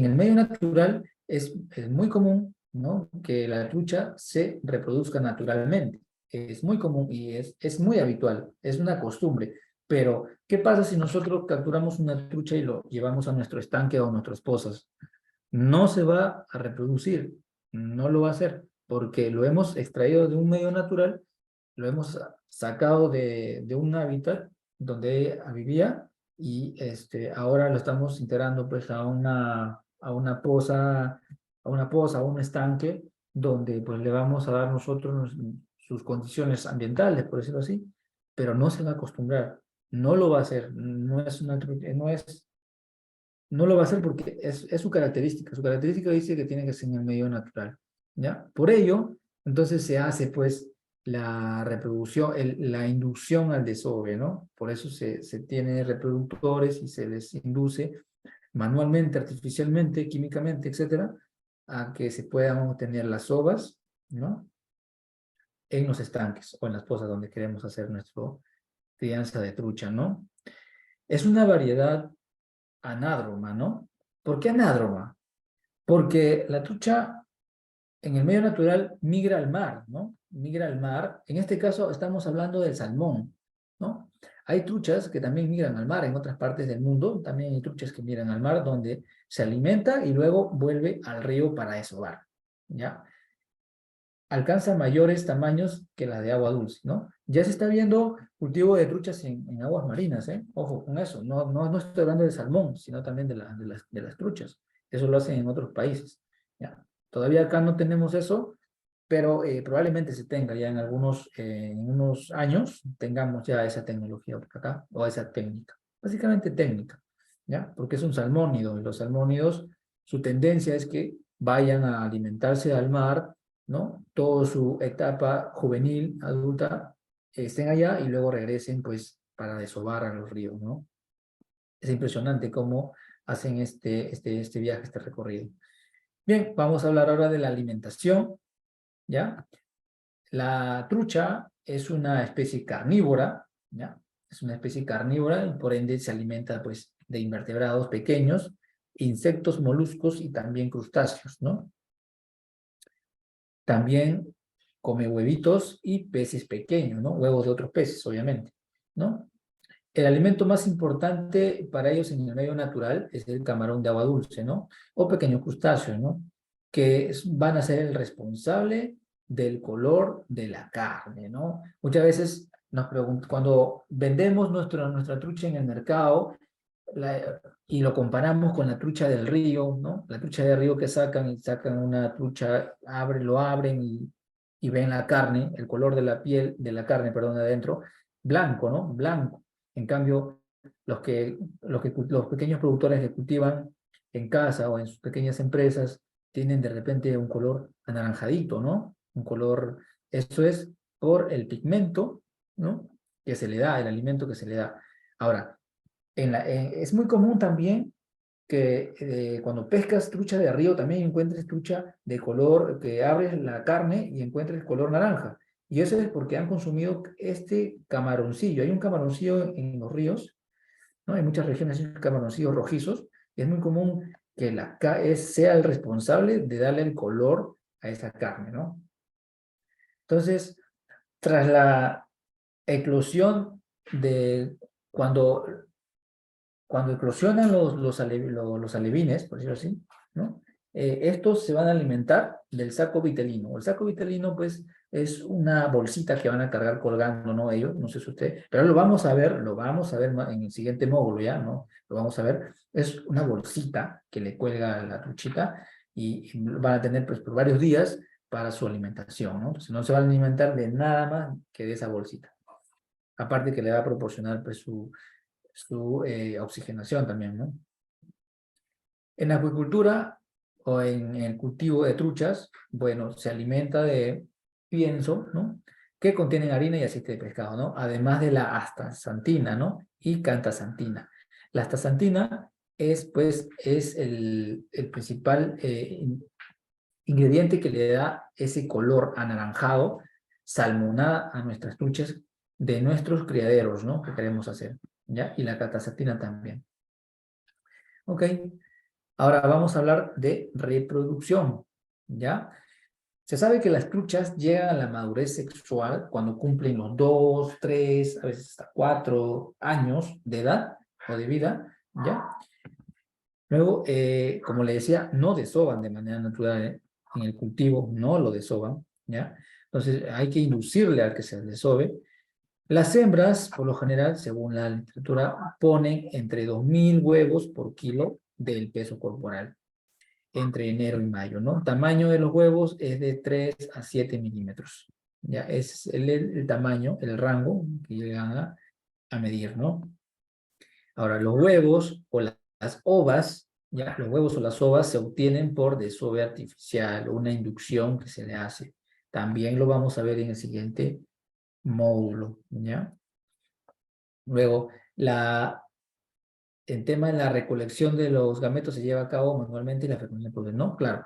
el medio natural es muy común, ¿no? Que la trucha se reproduzca naturalmente. Es muy común y es muy habitual, es una costumbre. Pero, ¿qué pasa si nosotros capturamos una trucha y lo llevamos a nuestro estanque o a nuestras pozas? No se va a reproducir, no lo va a hacer, porque lo hemos extraído de un medio natural, lo hemos sacado de un hábitat donde vivía y ahora lo estamos integrando pues a un estanque donde pues le vamos a dar nosotros sus condiciones ambientales, por decirlo así, pero no se va a acostumbrar, no lo va a hacer, no lo va a hacer porque es su característica. Su característica dice que tiene que ser en el medio natural, ¿ya? Por ello, entonces se hace, pues, la reproducción, la inducción al desove, ¿no? Por eso se tiene reproductores y se les induce manualmente, artificialmente, químicamente, etcétera, a que se puedan obtener las ovas, ¿no? En los estanques o en las pozas donde queremos hacer nuestra crianza de trucha, ¿no? Es una variedad anádroma, ¿no? ¿Por qué anádroma? Porque la trucha en el medio natural migra al mar, ¿no? Migra al mar. En este caso estamos hablando del salmón, ¿no? Hay truchas que también migran al mar en otras partes del mundo, también hay truchas que migran al mar donde se alimenta y luego vuelve al río para desovar, ¿ya? Alcanza mayores tamaños que las de agua dulce, ¿no? Ya se está viendo cultivo de truchas en aguas marinas, ¿eh? Ojo con eso, no estoy hablando de salmón, sino también de las truchas. Eso lo hacen en otros países, ¿ya? Todavía acá no tenemos eso, pero probablemente se tenga ya en unos años, tengamos ya esa tecnología por acá, o esa técnica. Básicamente técnica, ¿ya? Porque es un salmónido, y los salmónidos, su tendencia es que vayan a alimentarse al mar, ¿no? Toda su etapa juvenil, adulta, estén allá y luego regresen, pues, para desovar a los ríos, ¿no? Es impresionante cómo hacen este viaje, este recorrido. Bien, vamos a hablar ahora de la alimentación, ¿ya? La trucha es una especie carnívora, ¿ya? Es una especie carnívora y por ende se alimenta, pues, de invertebrados pequeños, insectos, moluscos y también crustáceos, ¿no? También come huevitos y peces pequeños, ¿no? Huevos de otros peces, obviamente, ¿no? El alimento más importante para ellos en el medio natural es el camarón de agua dulce, ¿no? O pequeños crustáceos, ¿no? Van a ser el responsable del color de la carne, ¿no? Muchas veces nos preguntan, cuando vendemos nuestra trucha en el mercado, y lo comparamos con la trucha del río, ¿no? La trucha del río que sacan una trucha, lo abren y ven la carne, el color de la piel, de la carne, perdón, de adentro, blanco, ¿no? Blanco. En cambio, los pequeños productores que cultivan en casa o en sus pequeñas empresas tienen de repente un color anaranjadito, ¿no? Un color, esto es por el pigmento, ¿no? Que se le da, el alimento que se le da. Ahora, es muy común también que cuando pescas trucha de río también encuentres trucha de color, que abres la carne y encuentres color naranja. Y eso es porque han consumido este camaroncillo. Hay un camaroncillo en los ríos, ¿no? En muchas regiones hay camaroncillos rojizos. Y es muy común que sea el responsable de darle el color a esa carne, ¿no? Entonces, tras la eclosión de cuando eclosionan los alevines, por decirlo así, ¿no? Estos se van a alimentar del saco vitelino. El saco vitelino, pues, es una bolsita que van a cargar colgando, ¿no? Ellos, no sé si usted, pero lo vamos a ver en el siguiente módulo, ¿ya? ¿No? Lo vamos a ver. Es una bolsita que le cuelga a la truchita y van a tener, pues, por varios días para su alimentación, ¿no? Entonces, no se van a alimentar de nada más que de esa bolsita. Aparte que le va a proporcionar, pues, su oxigenación también, ¿no? En la acuicultura o en el cultivo de truchas, bueno, se alimenta de pienso, ¿no? Que contienen harina y aceite de pescado, ¿no? Además de la astaxantina, ¿no? Y cantasantina. La astaxantina pues, es el principal ingrediente que le da ese color anaranjado, salmonada a nuestras truchas de nuestros criaderos, ¿no? Que queremos hacer, ¿ya? Y la catasatina también. Ok, ahora vamos a hablar de reproducción, ¿ya? Se sabe que las truchas llegan a la madurez sexual cuando cumplen los 2, 3, a veces hasta 4 años de edad o de vida, ¿ya? Luego, como le decía, no desovan de manera natural, ¿eh? En el cultivo no lo desovan, ¿ya? Entonces hay que inducirle a que se desove. Las hembras, por lo general, según la literatura, ponen entre 2.000 huevos por kilo del peso corporal entre enero y mayo, ¿no? Tamaño de los huevos es de 3 a 7 milímetros. Ya, es el tamaño, el rango que llegan a medir, ¿no? Ahora, los huevos o las ovas, ya, los huevos o las ovas se obtienen por desove artificial o una inducción que se le hace. También lo vamos a ver en el siguiente módulo, ¿ya? Luego, el tema de la recolección de los gametos se lleva a cabo manualmente y la fecundación por no, claro.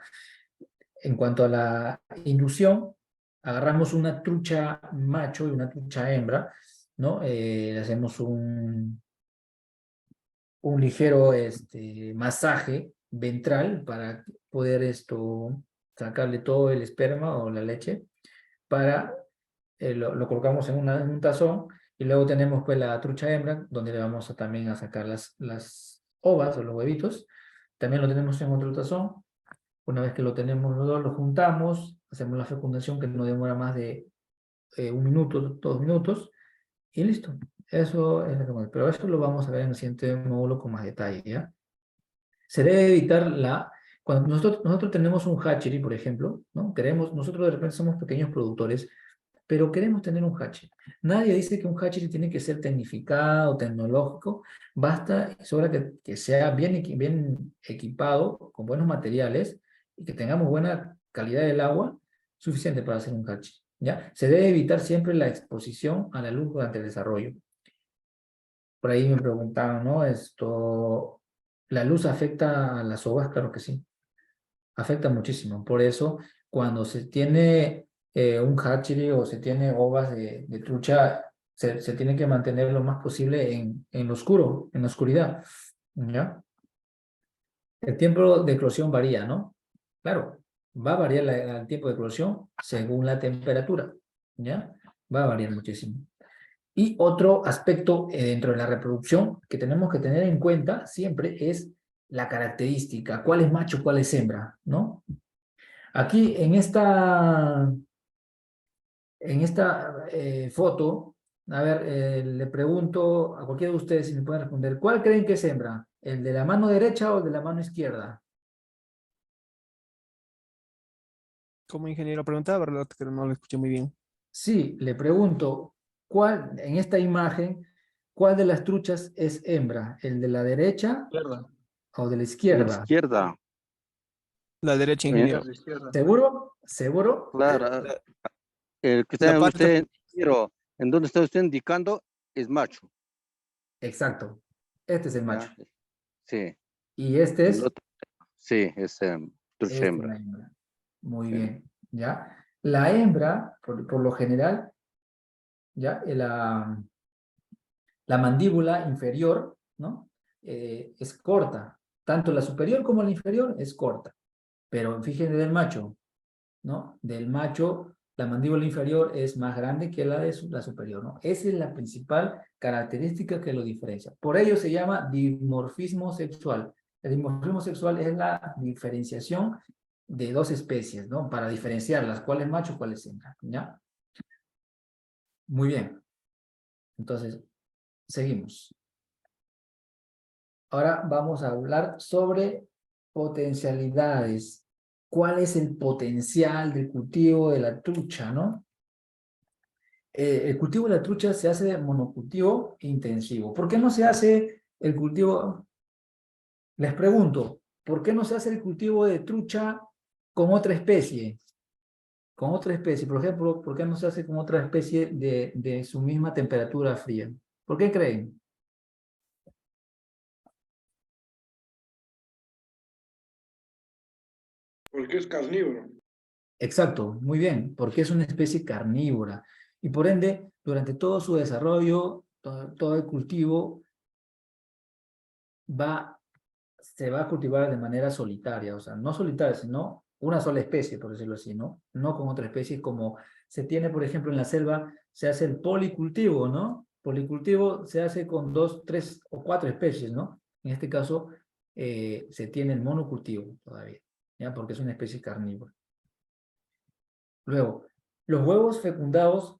En cuanto a la inducción, agarramos una trucha macho y una trucha hembra, ¿no? Le hacemos un ligero masaje ventral para poder sacarle todo el esperma o la leche para lo colocamos en un tazón Y luego tenemos pues la trucha hembra, donde le vamos a, también a sacar las ovas o los huevitos. También lo tenemos en otro tazón. Una vez que lo tenemos los dos, lo juntamos, hacemos la fecundación que no demora más de 1 minuto, 2 minutos, y listo. Eso es lo que más. Pero eso lo vamos a ver en el siguiente módulo con más detalle, ¿ya? Se debe evitar cuando nosotros tenemos un hatchery, por ejemplo, ¿no? Nosotros de repente somos pequeños productores, pero queremos tener un hatchery. Nadie dice que un hatchery tiene que ser tecnificado, tecnológico, basta, sobra que sea bien equipado, con buenos materiales, y que tengamos buena calidad del agua, suficiente para hacer un hatchery, ¿ya? Se debe evitar siempre la exposición a la luz durante el desarrollo. Por ahí me preguntaban, ¿no? ¿La luz afecta a las ovas? Claro que sí, afecta muchísimo. Por eso, cuando se tiene un hatchery o se tiene ovas de trucha, se tiene que mantener lo más posible en lo oscuro, en la oscuridad, ¿ya? El tiempo de eclosión varía, ¿no? Claro, va a variar el tiempo de eclosión según la temperatura, ¿ya? Va a variar muchísimo. Y otro aspecto dentro de la reproducción que tenemos que tener en cuenta siempre es la característica, cuál es macho, cuál es hembra, ¿no? Aquí en esta foto, a ver, le pregunto a cualquiera de ustedes si me pueden responder, ¿cuál creen que es hembra? ¿El de la mano derecha o el de la mano izquierda? Como ingeniero preguntaba, ¿verdad? Que no lo escuché muy bien. Sí, le pregunto, en esta imagen, ¿cuál de las truchas es hembra? ¿El de la derecha Izquierda. o de la En la izquierda? izquierda. La derecha, eh, ingeniero. ¿Seguro? ¿Seguro? claro, La, el que la está parte, usted, pero en donde está usted indicando es macho. Exacto. Este es el macho. ¿Ya? Sí. Y este El es, otro, sí, es trucha esta es hembra. la hembra. Muy Sí. bien. ¿Ya? La hembra, por lo general, ¿ya? La mandíbula inferior, ¿no? Es corta. Tanto la superior como la inferior es corta. Pero fíjense del macho, ¿no? Del macho, la mandíbula inferior es más grande que la de la superior, ¿no? Esa es la principal característica que lo diferencia. Por ello se llama dimorfismo sexual. El dimorfismo sexual es la diferenciación de dos especies, ¿no? Para diferenciarlas, cuál es macho, cuál es hembra, ¿ya? Muy bien. Entonces, seguimos. Ahora vamos a hablar sobre potencialidades. ¿Cuál es el potencial del cultivo de la trucha, no? El cultivo de la trucha se hace de monocultivo intensivo. ¿Por qué no se hace el cultivo? Les pregunto, ¿por qué no se hace el cultivo de trucha con otra especie? Con otra especie, por ejemplo, ¿por qué no se hace con otra especie de su misma temperatura fría? ¿Por qué creen? Porque es carnívoro. Exacto, muy bien, porque es una especie carnívora y por ende, durante todo su desarrollo, todo el cultivo se va a cultivar de manera solitaria, o sea, no solitaria, sino una sola especie, por decirlo así, ¿no? No con otra especie como se tiene, por ejemplo, en la selva, se hace el policultivo, ¿no? Policultivo se hace con 2, 3 o 4 especies, ¿no? En este caso, se tiene el monocultivo todavía, ¿ya? Porque es una especie carnívora. Luego, los huevos fecundados,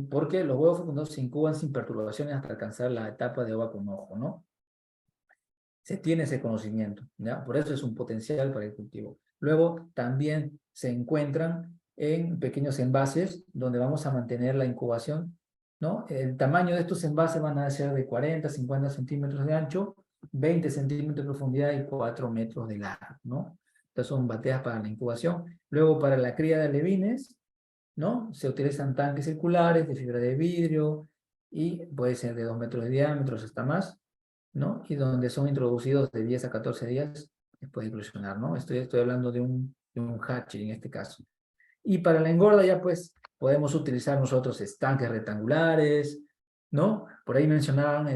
porque los huevos fecundados se incuban sin perturbaciones hasta alcanzar la etapa de ova con ojo, ¿no? Se tiene ese conocimiento, ¿ya? Por eso es un potencial para el cultivo. Luego, también se encuentran en pequeños envases donde vamos a mantener la incubación, ¿no? El tamaño de estos envases van a ser de 40, 50 centímetros de ancho, 20 centímetros de profundidad y 4 metros de largo, ¿no? Estas son bateas para la incubación. Luego, para la cría de alevines, ¿no? Se utilizan tanques circulares de fibra de vidrio y puede ser de 2 metros de diámetro hasta más, ¿no? Y donde son introducidos de 10 a 14 días después de eclosionar, ¿no? Estoy hablando de un hatchery en este caso. Y para la engorda ya pues podemos utilizar nosotros estanques rectangulares, ¿no? Por ahí mencionaban,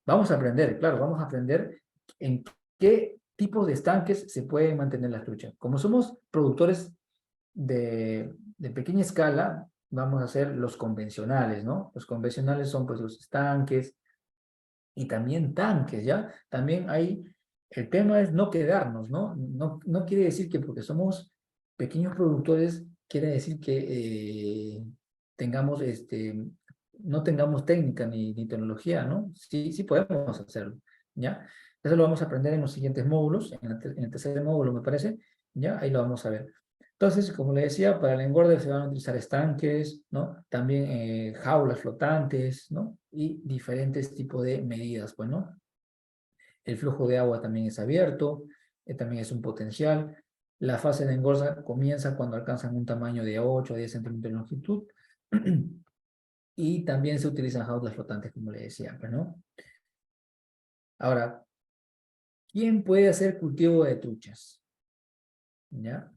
vamos a aprender, claro, vamos a aprender en qué tipos de estanques se pueden mantener las truchas. Como somos productores de pequeña escala, vamos a hacer los convencionales, ¿no? Los convencionales son pues los estanques y también tanques, ¿ya? También hay, el tema es no quedarnos, ¿no? No quiere decir que porque somos pequeños productores, quiere decir que tengamos, no tengamos técnica ni tecnología, ¿no? Sí podemos hacerlo, ¿ya? Eso lo vamos a aprender en los siguientes módulos, en el tercer módulo me parece, ¿ya? Ahí lo vamos a ver. Entonces, como le decía, para el engorde se van a utilizar estanques, ¿no? También jaulas flotantes, ¿no? Y diferentes tipos de medidas, pues, ¿no? El flujo de agua también es abierto, también es un potencial. La fase de engorda comienza cuando alcanzan un tamaño de 8 a 10 centímetros de longitud. Y también se utilizan jaulas flotantes, como le decía, pues, ¿no? Ahora, ¿quién puede hacer cultivo de truchas? ¿Ya?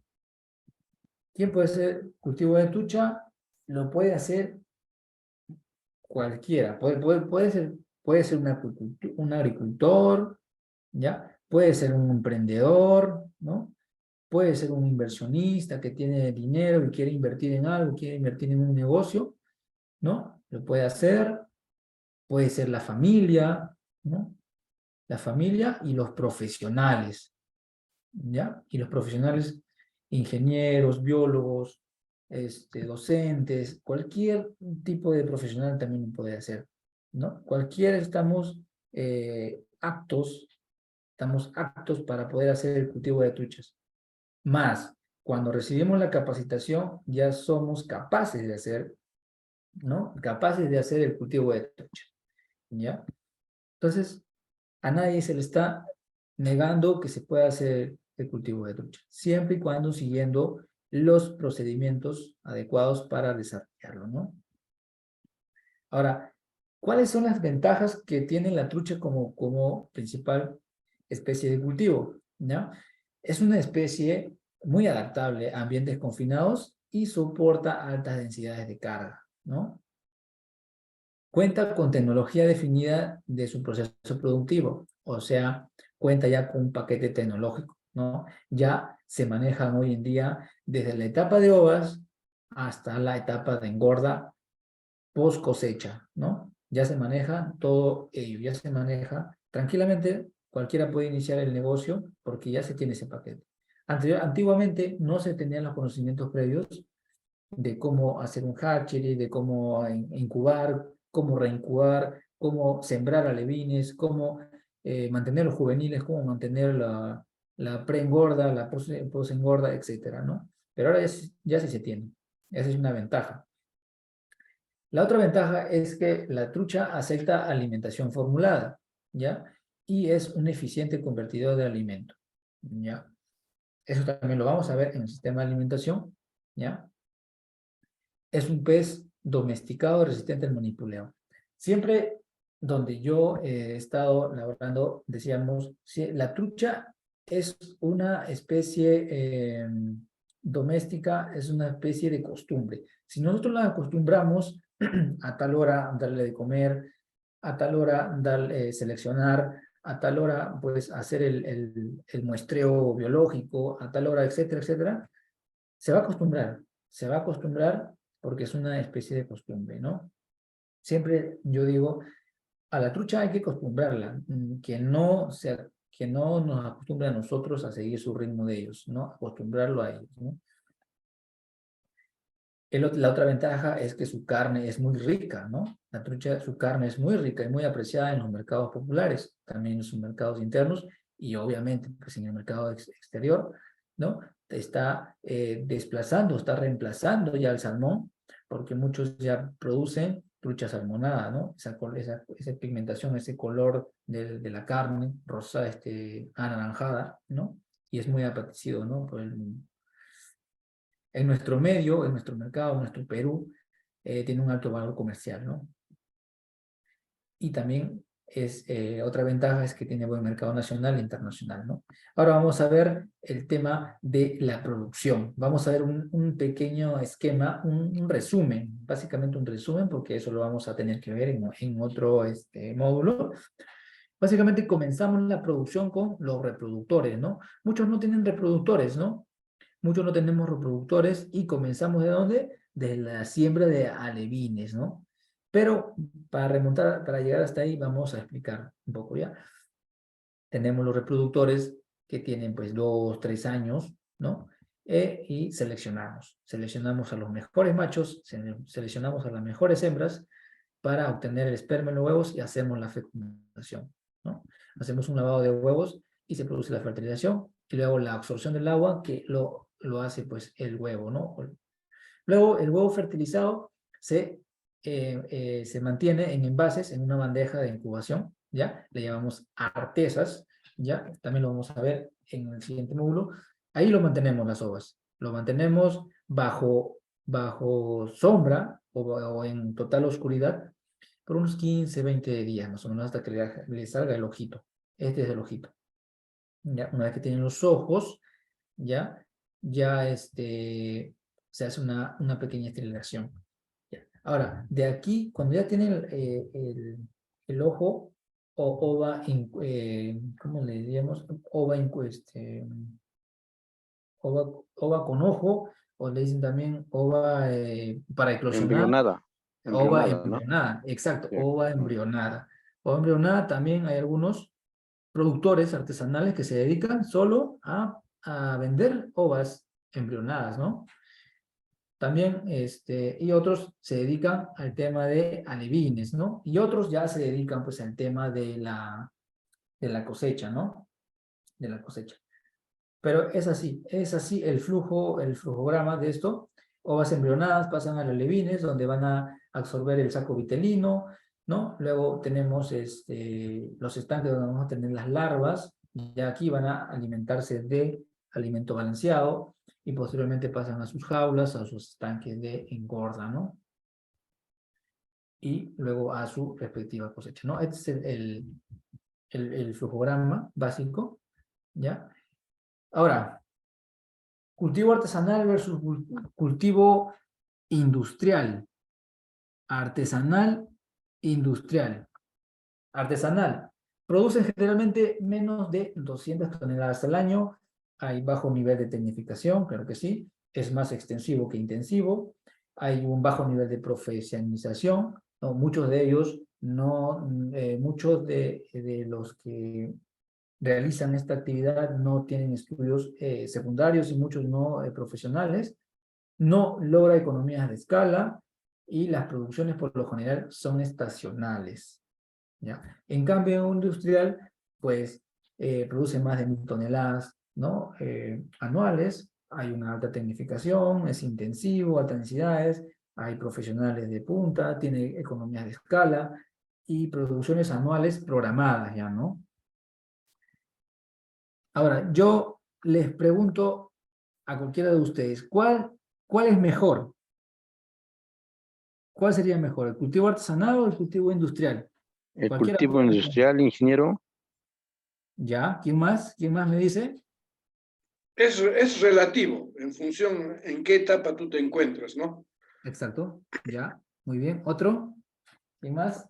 ¿Quién puede hacer cultivo de trucha? Lo puede hacer cualquiera. Puede ser un agricultor, ¿ya? Puede ser un emprendedor, ¿no? Puede ser un inversionista que tiene dinero y quiere invertir en algo, quiere invertir en un negocio, ¿no? Lo puede hacer. Puede ser la familia, ¿no? La familia y los profesionales, ¿ya? Y los profesionales, ingenieros, biólogos, docentes, cualquier tipo de profesional también lo puede hacer, ¿no? Cualquiera estamos aptos para poder hacer el cultivo de truchas. Más, cuando recibimos la capacitación, ya somos capaces de hacer, ¿no? Capaces de hacer el cultivo de truchas, ¿ya? Entonces, a nadie se le está negando que se pueda hacer el cultivo de trucha, siempre y cuando siguiendo los procedimientos adecuados para desarrollarlo, ¿no? Ahora, ¿cuáles son las ventajas que tiene la trucha como principal especie de cultivo? ¿Ya? Es una especie muy adaptable a ambientes confinados y soporta altas densidades de carga, ¿no? Cuenta con tecnología definida de su proceso productivo, o sea, cuenta ya con un paquete tecnológico, ¿no? Ya se manejan hoy en día desde la etapa de ovas hasta la etapa de engorda post cosecha, ¿no? Ya se maneja todo ello, ya se maneja tranquilamente, cualquiera puede iniciar el negocio porque ya se tiene ese paquete. Antiguamente no se tenían los conocimientos previos de cómo hacer un hatchery, de cómo incubar, cómo reincubar, cómo sembrar alevines, cómo mantener los juveniles, cómo mantener la preengorda, la posengorda, etcétera, ¿no? Pero ahora ya sí se tiene. Esa es una ventaja. La otra ventaja es que la trucha acepta alimentación formulada, ¿ya? Y es un eficiente convertidor de alimento, ¿ya? Eso también lo vamos a ver en el sistema de alimentación, ¿ya? Es un pez domesticado resistente al manipuleo. Siempre donde yo he estado laborando, decíamos, la trucha es una especie doméstica, es una especie de costumbre. Si nosotros la acostumbramos a tal hora darle de comer, a tal hora seleccionar, a tal hora pues hacer el muestreo biológico, a tal hora, etcétera, etcétera, se va a acostumbrar porque es una especie de costumbre, ¿no? Siempre yo digo, a la trucha hay que acostumbrarla, que no nos acostumbre a nosotros a seguir su ritmo de ellos, ¿no? Acostumbrarlo a ellos, ¿no? La otra ventaja es que su carne es muy rica, ¿no? La trucha, su carne es muy rica y muy apreciada en los mercados populares, también en sus mercados internos y obviamente pues en el mercado exterior, ¿no? Está desplazando, está reemplazando ya el salmón, porque muchos ya producen trucha salmonada, ¿no? Esa pigmentación, ese color de la carne rosa, anaranjada, ¿no? Y es muy apetecido, ¿no? En nuestro medio, en nuestro mercado, en nuestro Perú, tiene un alto valor comercial, ¿no? Y también otra ventaja es que tiene buen mercado nacional e internacional, ¿no? Ahora vamos a ver el tema de la producción. Vamos a ver un pequeño esquema, un resumen, básicamente un resumen, porque eso lo vamos a tener que ver en otro módulo. Básicamente comenzamos la producción con los reproductores, ¿no? Muchos no tienen reproductores, ¿no? Muchos no tenemos reproductores y comenzamos ¿de dónde? de la siembra de alevines, ¿no? Pero para remontar, para llegar hasta ahí, vamos a explicar un poco ya. Tenemos los reproductores que tienen pues 2, 3 años, ¿no? Y seleccionamos a los mejores machos, seleccionamos a las mejores hembras para obtener el esperma en los huevos y hacemos la fecundación, ¿no? Hacemos un lavado de huevos y se produce la fertilización y luego la absorción del agua que lo hace pues el huevo, ¿no? Luego el huevo fertilizado se mantiene en envases en una bandeja de incubación, ¿ya? Le llamamos artesas, ¿ya? También lo vamos a ver en el siguiente módulo. Ahí lo mantenemos las ovas. Lo mantenemos bajo sombra o en total oscuridad por unos 15, 20 días, más o menos, hasta que le salga el ojito. Este es el ojito. ¿Ya? Una vez que tienen los ojos, ya se hace una pequeña esterilización. ¿Ya? Ahora, de aquí, cuando ya tienen el ojo o ova, ¿cómo le diríamos? Ova con ojo, o le dicen también ova para eclosionar. Embrionada. Ova Embrionada, ¿no? embrionada, exacto, Sí. ova embrionada. Ova embrionada también hay algunos productores artesanales que se dedican solo a vender ovas embrionadas, ¿no? También, y otros se dedican al tema de alevines, ¿no? Y otros ya se dedican, pues, al tema de la cosecha, ¿no? De la cosecha. Pero es así el flujograma de esto. Ovas embrionadas pasan a los alevines, donde van a absorber el saco vitelino, ¿no? Luego tenemos los estanques donde vamos a tener las larvas, y aquí van a alimentarse de alimento balanceado, y posteriormente pasan a sus jaulas, a sus estanques de engorda, ¿no? Y luego a su respectiva cosecha, ¿no? Este es el flujograma básico, ¿ya? Ahora, cultivo artesanal versus cultivo industrial. Artesanal, industrial. Artesanal. Producen generalmente menos de 200 toneladas al año. Hay bajo nivel de tecnificación, claro que sí. Es más extensivo que intensivo. Hay un bajo nivel de profesionalización, ¿no? Muchos de ellos muchos de los que realizan esta actividad no tienen estudios secundarios y muchos no profesionales, no logra economías de escala y las producciones por lo general son estacionales, ¿ya? En cambio, un industrial, pues, produce más de 1000 toneladas, ¿no? Anuales, hay una alta tecnificación, es intensivo, altas densidades, hay profesionales de punta, tiene economías de escala y producciones anuales programadas ya, ¿no? Ahora, yo les pregunto a cualquiera de ustedes, ¿cuál es mejor? ¿Cuál sería mejor, el cultivo artesanal o el cultivo industrial? El Cualquiera. cultivo industrial, ingeniero, ¿Ya? ¿Quién más? ¿Quién más me dice? Es relativo en función en qué etapa tú te encuentras, ¿no? Exacto. ¿Ya? Muy bien. ¿Otro? ¿Quién más?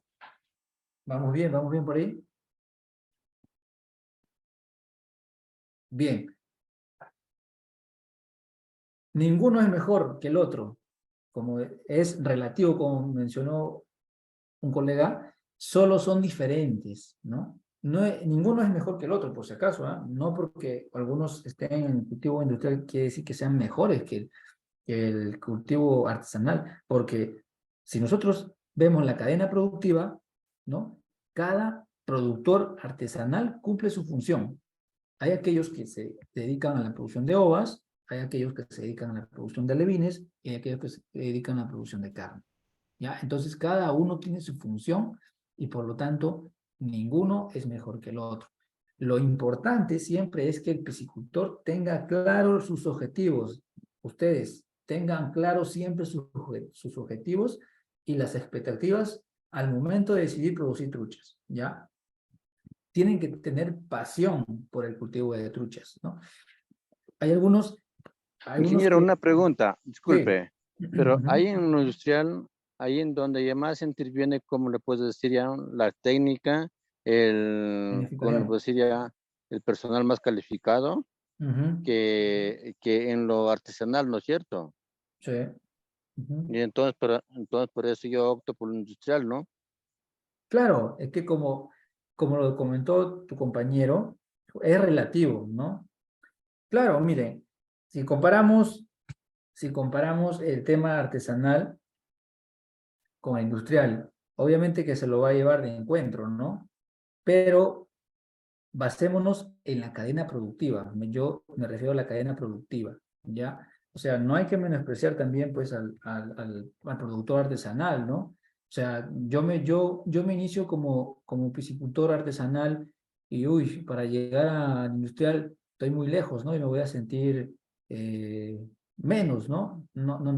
Vamos bien por ahí. Bien. Ninguno es mejor que el otro. Como es relativo, como mencionó un colega, solo son diferentes, ¿no? Ninguno es mejor que el otro, por si acaso, ¿ah? No porque algunos estén en el cultivo industrial quiere decir que sean mejores que el cultivo artesanal, porque si nosotros vemos la cadena productiva, ¿no? Cada productor artesanal cumple su función. Hay aquellos que se dedican a la producción de ovas, hay aquellos que se dedican a la producción de alevines y hay aquellos que se dedican a la producción de carne. ¿Ya? Entonces, cada uno tiene su función y por lo tanto, ninguno es mejor que el otro. Lo importante siempre es que el piscicultor tenga claros sus objetivos. Ustedes tengan claros siempre sus objetivos y las expectativas al momento de decidir producir truchas, ¿ya? Tienen que tener pasión por el cultivo de truchas, ¿no? Hay algunos ingeniero, que... una pregunta, Sí. disculpe, pero ahí en lo industrial, ahí en donde ya más interviene, como le puedo decir ya, la técnica, como le puedo decir ya, el personal más calificado que en lo artesanal, ¿no es cierto? Sí. Y entonces por eso yo opto por lo industrial, ¿no? Claro, es que como lo comentó tu compañero, es relativo, ¿no? Claro, mire, si comparamos, si comparamos el tema artesanal con el industrial, obviamente que se lo va a llevar de encuentro, ¿no? Pero basémonos en la cadena productiva. Yo me refiero a la cadena productiva, ¿ya? O sea, no hay que menospreciar también, pues, al productor artesanal, ¿no? O sea, yo me inicio como piscicultor artesanal y, uy, para llegar al industrial estoy muy lejos, ¿no? Y me voy a sentir menos, ¿no?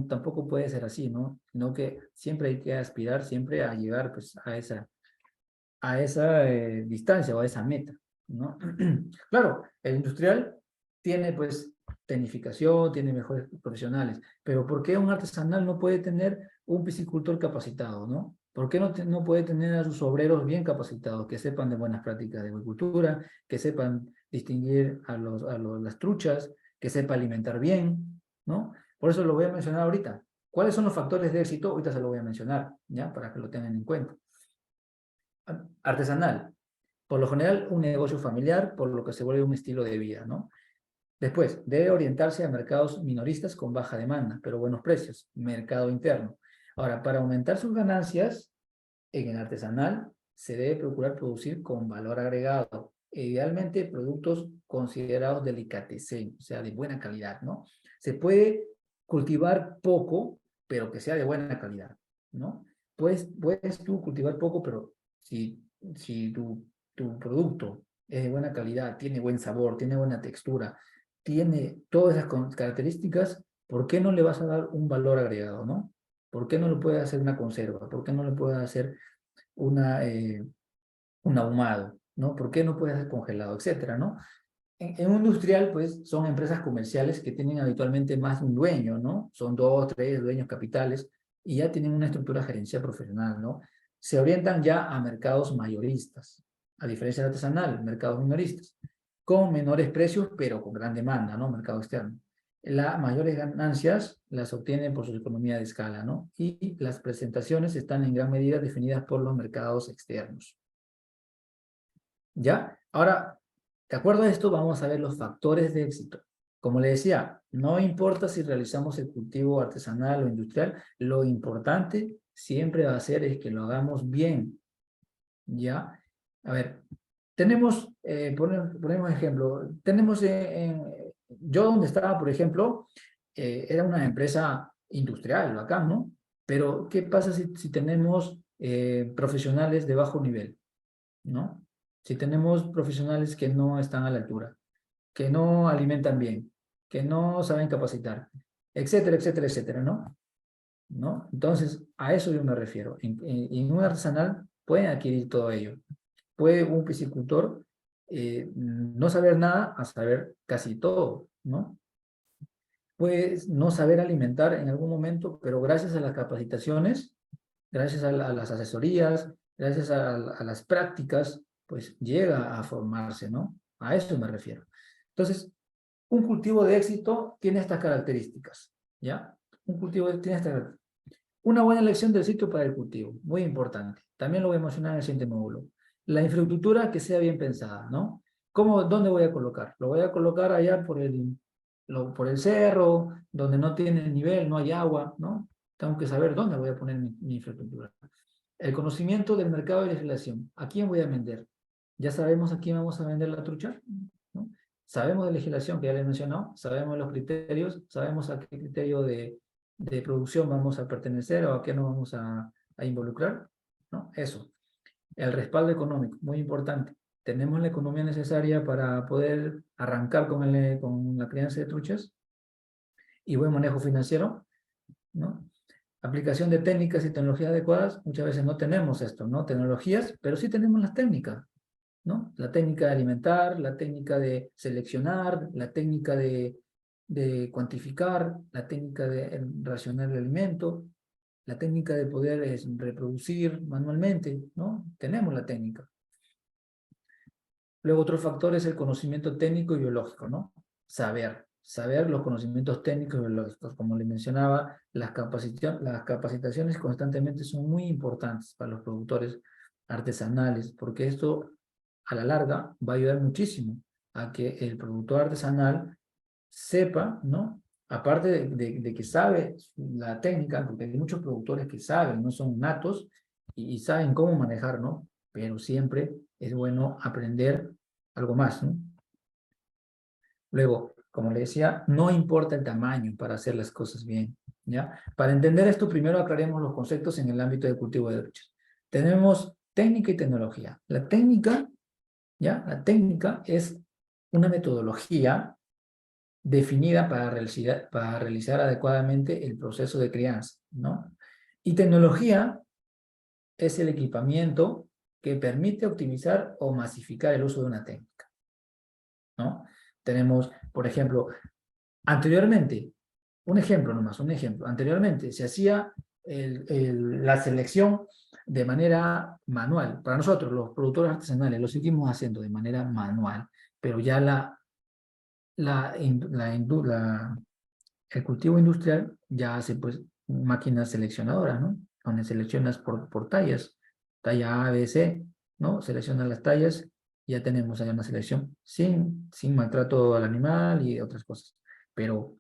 Tampoco puede ser así, ¿no? Sino que siempre hay que aspirar siempre a llegar, pues, a esa distancia o a esa meta, ¿no? Claro, el industrial tiene pues tecnificación, tiene mejores profesionales, pero ¿por qué un artesanal no puede tener un piscicultor capacitado, ¿no? ¿Por qué no puede tener a sus obreros bien capacitados, que sepan de buenas prácticas de agricultura, que sepan distinguir las truchas, que sepa alimentar bien, ¿no? Por eso lo voy a mencionar ahorita. ¿Cuáles son los factores de éxito? Ahorita se lo voy a mencionar, ¿ya? Para que lo tengan en cuenta. Artesanal, por lo general un negocio familiar, por lo que se vuelve un estilo de vida, ¿no? Después, debe orientarse a mercados minoristas con baja demanda, pero buenos precios, mercado interno. Ahora, para aumentar sus ganancias en el artesanal, se debe procurar producir con valor agregado, idealmente productos considerados delicatessen, o sea, de buena calidad, ¿no? Se puede cultivar poco, pero que sea de buena calidad, ¿no? Puedes tú cultivar poco, pero si tu producto es de buena calidad, tiene buen sabor, tiene buena textura, tiene todas esas características, ¿por qué no le vas a dar un valor agregado, no? ¿Por qué no le puedes hacer una conserva? ¿Por qué no le puedes hacer un ahumado? ¿No? ¿Por qué no puedes hacer congelado? Etcétera, ¿no? En un industrial, pues, son empresas comerciales que tienen habitualmente más de un dueño, ¿no? Son 2, 3 dueños capitales y ya tienen una estructura gerencial profesional, ¿no? Se orientan ya a mercados mayoristas, a diferencia del artesanal, mercados minoristas, con menores precios, pero con gran demanda, ¿no? Mercado externo. Las mayores ganancias las obtienen por su economía de escala, ¿no? Y las presentaciones están en gran medida definidas por los mercados externos. ¿Ya? Ahora, de acuerdo a esto, vamos a ver los factores de éxito. Como le decía, no importa si realizamos el cultivo artesanal o industrial, lo importante siempre va a ser es que lo hagamos bien, ¿ya? A ver, ponemos ejemplo, yo donde estaba, por ejemplo, era una empresa industrial, bacán, ¿no? Pero, ¿qué pasa si tenemos profesionales de bajo nivel, ¿no? Si tenemos profesionales que no están a la altura, que no alimentan bien, que no saben capacitar, etcétera, etcétera, etcétera, ¿no? ¿No? Entonces, a eso yo me refiero. En un artesanal pueden adquirir todo ello. Puede un piscicultor no saber nada a saber casi todo, ¿no? Puede no saber alimentar en algún momento, pero gracias a las capacitaciones, gracias a las asesorías, gracias a las prácticas, pues llega a formarse, ¿no? A eso me refiero. Entonces, un cultivo de éxito tiene estas características, ¿ya? Un cultivo tiene estas características. Una buena elección del sitio para el cultivo, muy importante. También lo voy a mencionar en el siguiente módulo. La infraestructura que sea bien pensada, ¿no? ¿Dónde voy a colocar? Lo voy a colocar allá por el cerro, donde no tiene nivel, no hay agua, ¿no? Tengo que saber dónde voy a poner mi infraestructura. El conocimiento del mercado y legislación. ¿A quién voy a vender? ¿Ya sabemos a quién vamos a vender la trucha? ¿No? Sabemos de legislación, que ya les he mencionado, sabemos los criterios, sabemos a qué criterio de producción vamos a pertenecer o a qué nos vamos a involucrar, ¿no? Eso. El respaldo económico, muy importante. ¿Tenemos la economía necesaria para poder arrancar con la crianza de truchas? Y buen manejo financiero, ¿no? Aplicación de técnicas y tecnologías adecuadas, muchas veces no tenemos esto, ¿no? Tecnologías, pero sí tenemos las técnicas, ¿no? La técnica de alimentar, la técnica de seleccionar, la técnica de cuantificar, la técnica de racionar el alimento, la técnica de poder reproducir manualmente, ¿no? Tenemos la técnica. Luego otro factor es el conocimiento técnico y biológico, ¿no? Saber saber los conocimientos técnicos, como le mencionaba, las capacitaciones constantemente son muy importantes para los productores artesanales, porque esto a la larga va a ayudar muchísimo a que el productor artesanal sepa, ¿no? Aparte de que sabe la técnica, porque hay muchos productores que saben, no son natos y saben cómo manejar, ¿no? Pero siempre es bueno aprender algo más, ¿no? Luego, como le decía, no importa el tamaño para hacer las cosas bien, ¿ya? Para entender esto, primero aclaremos los conceptos en el ámbito de cultivo de truchas. Tenemos técnica y tecnología. La técnica, ¿ya? La técnica es una metodología definida para realizar adecuadamente el proceso de crianza, ¿no? Y tecnología es el equipamiento que permite optimizar o masificar el uso de una técnica, ¿no? Tenemos, por ejemplo, anteriormente, un ejemplo, anteriormente se hacía la selección de manera manual. Para nosotros, los productores artesanales, lo seguimos haciendo de manera manual, pero ya el cultivo industrial ya hace pues máquinas seleccionadoras, ¿no? Donde seleccionas por tallas, talla A, B, C, ¿no? Seleccionas las tallas y ya tenemos ahí una selección sin maltrato al animal y otras cosas. Pero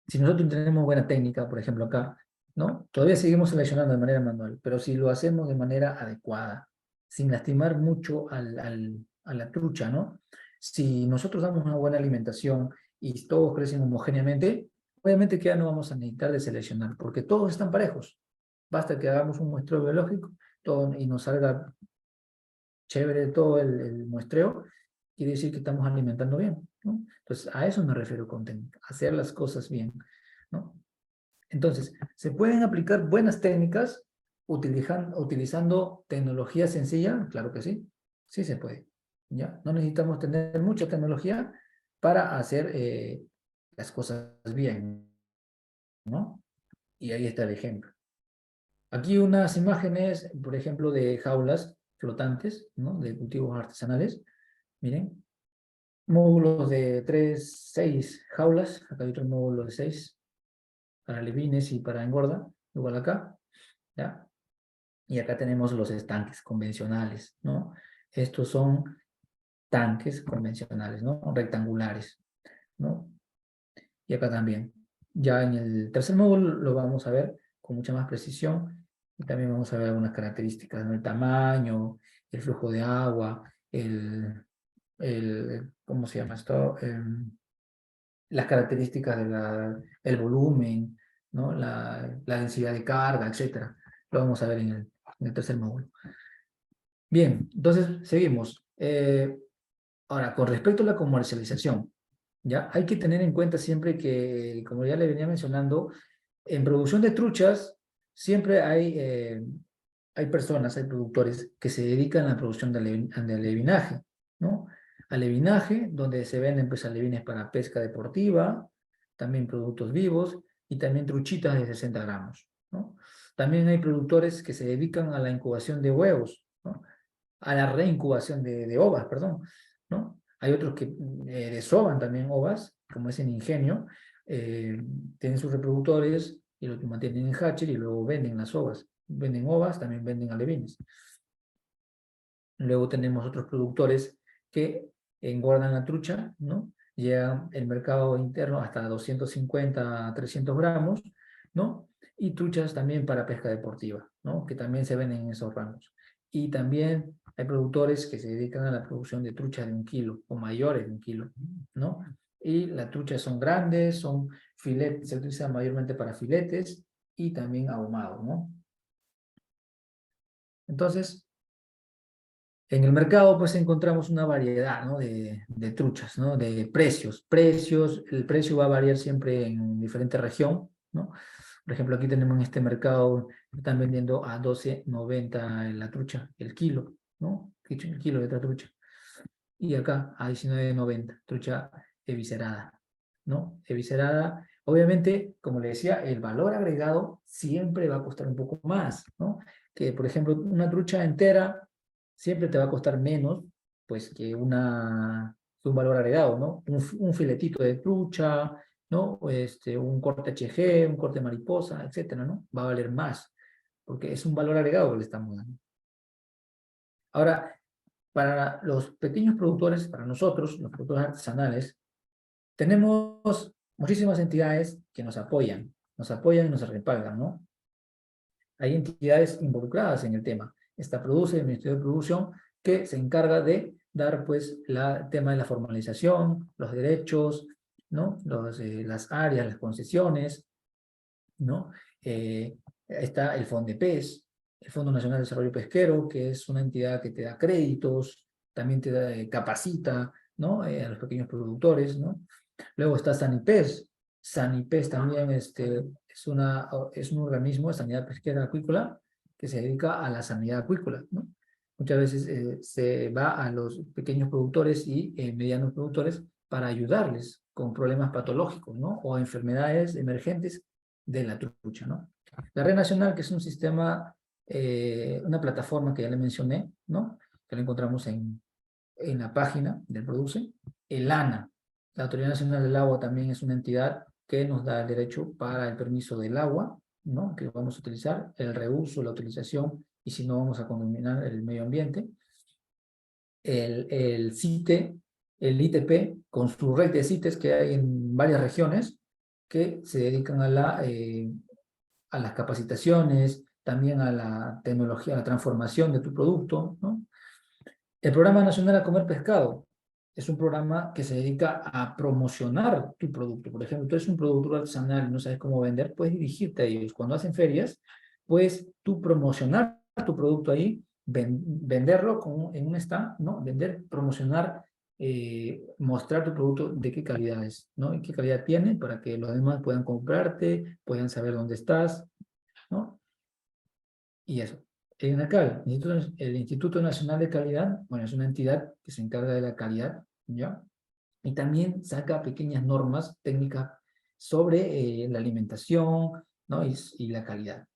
si nosotros tenemos buena técnica, por ejemplo acá, ¿no? Todavía seguimos seleccionando de manera manual, pero si lo hacemos de manera adecuada, sin lastimar mucho a la trucha, ¿no? Si nosotros damos una buena alimentación y todos crecen homogéneamente, obviamente que ya no vamos a necesitar de seleccionar, porque todos están parejos. Basta que hagamos un muestreo biológico y nos salga chévere todo el muestreo, quiere decir que estamos alimentando bien, ¿no? Entonces, a eso me refiero con técnica, hacer las cosas bien, ¿no? Entonces, ¿se pueden aplicar buenas técnicas utilizando tecnología sencilla? Claro que sí, sí se puede, ¿ya? No necesitamos tener mucha tecnología para hacer las cosas bien, ¿no? Y ahí está el ejemplo. Aquí unas imágenes, por ejemplo, de jaulas flotantes, ¿no? De cultivos artesanales. Miren, módulos de 3, 6 jaulas. Acá hay otro módulo de 6 para alevines y para engorda. Igual acá, ¿ya? Y acá tenemos los estanques convencionales, ¿no? Estos son tanques convencionales, ¿no? Rectangulares, ¿no? Y acá también. Ya en el tercer módulo lo vamos a ver con mucha más precisión. Y también vamos a ver algunas características, ¿no? El tamaño, el flujo de agua, ¿cómo se llama esto? Las características del volumen, ¿no? La densidad de carga, etcétera. Lo vamos a ver en el tercer módulo. Bien, entonces seguimos. Ahora, con respecto a la comercialización, ¿ya? Hay que tener en cuenta siempre que, como ya le venía mencionando, en producción de truchas siempre hay personas, hay productores que se dedican a la producción de alevinaje, ¿no? Alevinaje, donde se venden pues alevines para pesca deportiva, también productos vivos y también truchitas de 60 gramos, ¿no? También hay productores que se dedican a la incubación de huevos, ¿no? A la reincubación de ovas, perdón, ¿no? Hay otros que desovan también ovas, como es en Ingenio, tienen sus reproductores y los mantienen en hatchery y luego venden las ovas. Venden ovas, también venden alevines. Luego tenemos otros productores que engordan la trucha, ¿no? Llegan el mercado interno hasta 250 a 300 gramos, ¿no? Y truchas también para pesca deportiva, ¿no? Que también se venden en esos rangos. Y también hay productores que se dedican a la producción de truchas de 1 kilo o mayores de 1 kilo, ¿no? Y las truchas son grandes, son filetes, se utilizan mayormente para filetes y también ahumados, ¿no? Entonces, en el mercado pues encontramos una variedad, ¿no? de truchas, ¿no? De precios. El precio va a variar siempre en diferente región, ¿no? Por ejemplo, aquí tenemos en este mercado, están vendiendo a 12.90 la trucha, el kilo, ¿no? El kilo de esta trucha. Y acá a 19.90, trucha eviscerada, ¿no? Eviscerada, obviamente, como le decía, el valor agregado siempre va a costar un poco más, ¿no? Que, por ejemplo, una trucha entera siempre te va a costar menos, pues, que una un valor agregado, ¿no? Un filetito de trucha, ¿no? Un corte HG, un corte mariposa, etcétera, ¿no? Va a valer más, porque es un valor agregado que le estamos dando. Ahora, para los pequeños productores, para nosotros, los productores artesanales, tenemos muchísimas entidades que nos apoyan y nos respaldan, ¿no? Hay entidades involucradas en el tema. Esta produce el Ministerio de Producción, que se encarga de dar, pues, el tema de la formalización, los derechos, ¿no? Las áreas, las concesiones, ¿no? Está el FONDEPES, el Fondo Nacional de Desarrollo Pesquero, que es una entidad que te da créditos, también te da, capacita, ¿no? A los pequeños productores, ¿no? Luego está Sanipes. Sanipes también es un organismo de sanidad pesquera acuícola que se dedica a la sanidad acuícola, ¿no? Muchas veces se va a los pequeños productores y medianos productores para ayudarles con problemas patológicos, ¿no? O enfermedades emergentes de la trucha, ¿no? La Red Nacional, que es un sistema, una plataforma que ya le mencioné, ¿no? Que la encontramos en la página del Produce. El ANA, la Autoridad Nacional del Agua, también es una entidad que nos da el derecho para el permiso del agua, ¿no? Que vamos a utilizar, el reuso, la utilización, y si no vamos a contaminar el medio ambiente. El CITE, el ITP, con su red de CITES que hay en varias regiones, que se dedican a las capacitaciones, también a la tecnología, a la transformación de tu producto, ¿no? El Programa Nacional a Comer Pescado es un programa que se dedica a promocionar tu producto. Por ejemplo, tú eres un productor artesanal y no sabes cómo vender, puedes dirigirte a ellos. Cuando hacen ferias, puedes tú promocionar tu producto ahí, venderlo en un stand, ¿no? Vender, promocionar, mostrar tu producto de qué calidad es, ¿no? Y qué calidad tiene para que los demás puedan comprarte, puedan saber dónde estás, ¿no? Y eso. El INACAL, el Instituto Nacional de Calidad, bueno, es una entidad que se encarga de la calidad, ¿ya? Y también saca pequeñas normas técnicas sobre la alimentación, ¿no? Y la calidad.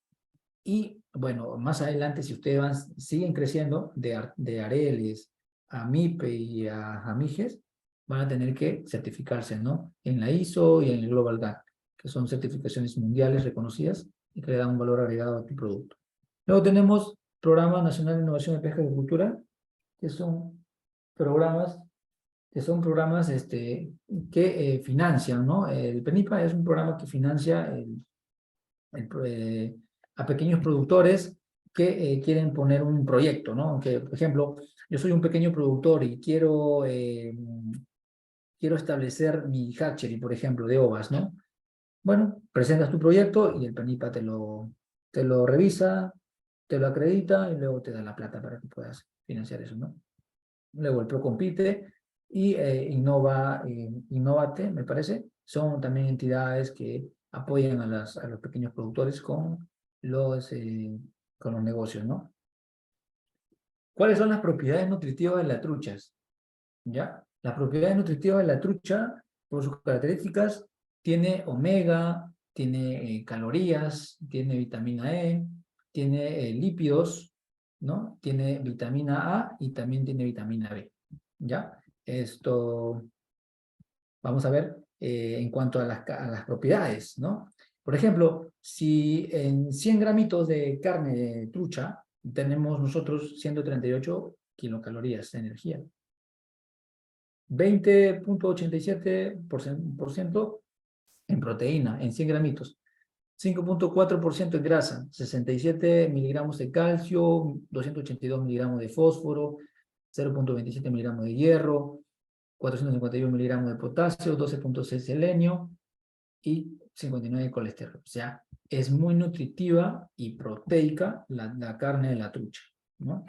Y, bueno, más adelante, si ustedes siguen creciendo de Areles a MIPE y a Jamiges, van a tener que certificarse, ¿no? En la ISO y en el Global GAP, que son certificaciones mundiales reconocidas y que le dan un valor agregado a tu producto. Luego tenemos Programa Nacional de Innovación de Pesca y Agricultura, que son programas que financian, ¿no? El PENIPA es un programa que financia a pequeños productores que quieren poner un proyecto, ¿no? Que, por ejemplo, yo soy un pequeño productor y quiero establecer mi hatchery, por ejemplo, de ovas, ¿no? Bueno, presentas tu proyecto y el PENIPA te lo revisa, te lo acredita y luego te da la plata para que puedas financiar eso, ¿no? Luego el ProCompite y Innovate, me parece, son también entidades que apoyan a los pequeños productores con los negocios, ¿no? ¿Cuáles son las propiedades nutritivas de las truchas? ¿Ya? Las propiedades nutritivas de la trucha, por sus características, tiene omega, tiene calorías, tiene vitamina E, tiene lípidos, ¿no? Tiene vitamina A y también tiene vitamina B, ¿ya? Vamos a ver en cuanto a las propiedades, ¿no? Por ejemplo, si en 100 gramitos de carne de trucha tenemos nosotros 138 kilocalorías de energía. 20.87% en proteína, en 100 gramitos. 5.4% en grasa, 67 miligramos de calcio, 282 miligramos de fósforo, 0.27 miligramos de hierro, 451 miligramos de potasio, 12.6 selenio y 59 de colesterol. O sea, es muy nutritiva y proteica la carne de la trucha, ¿no?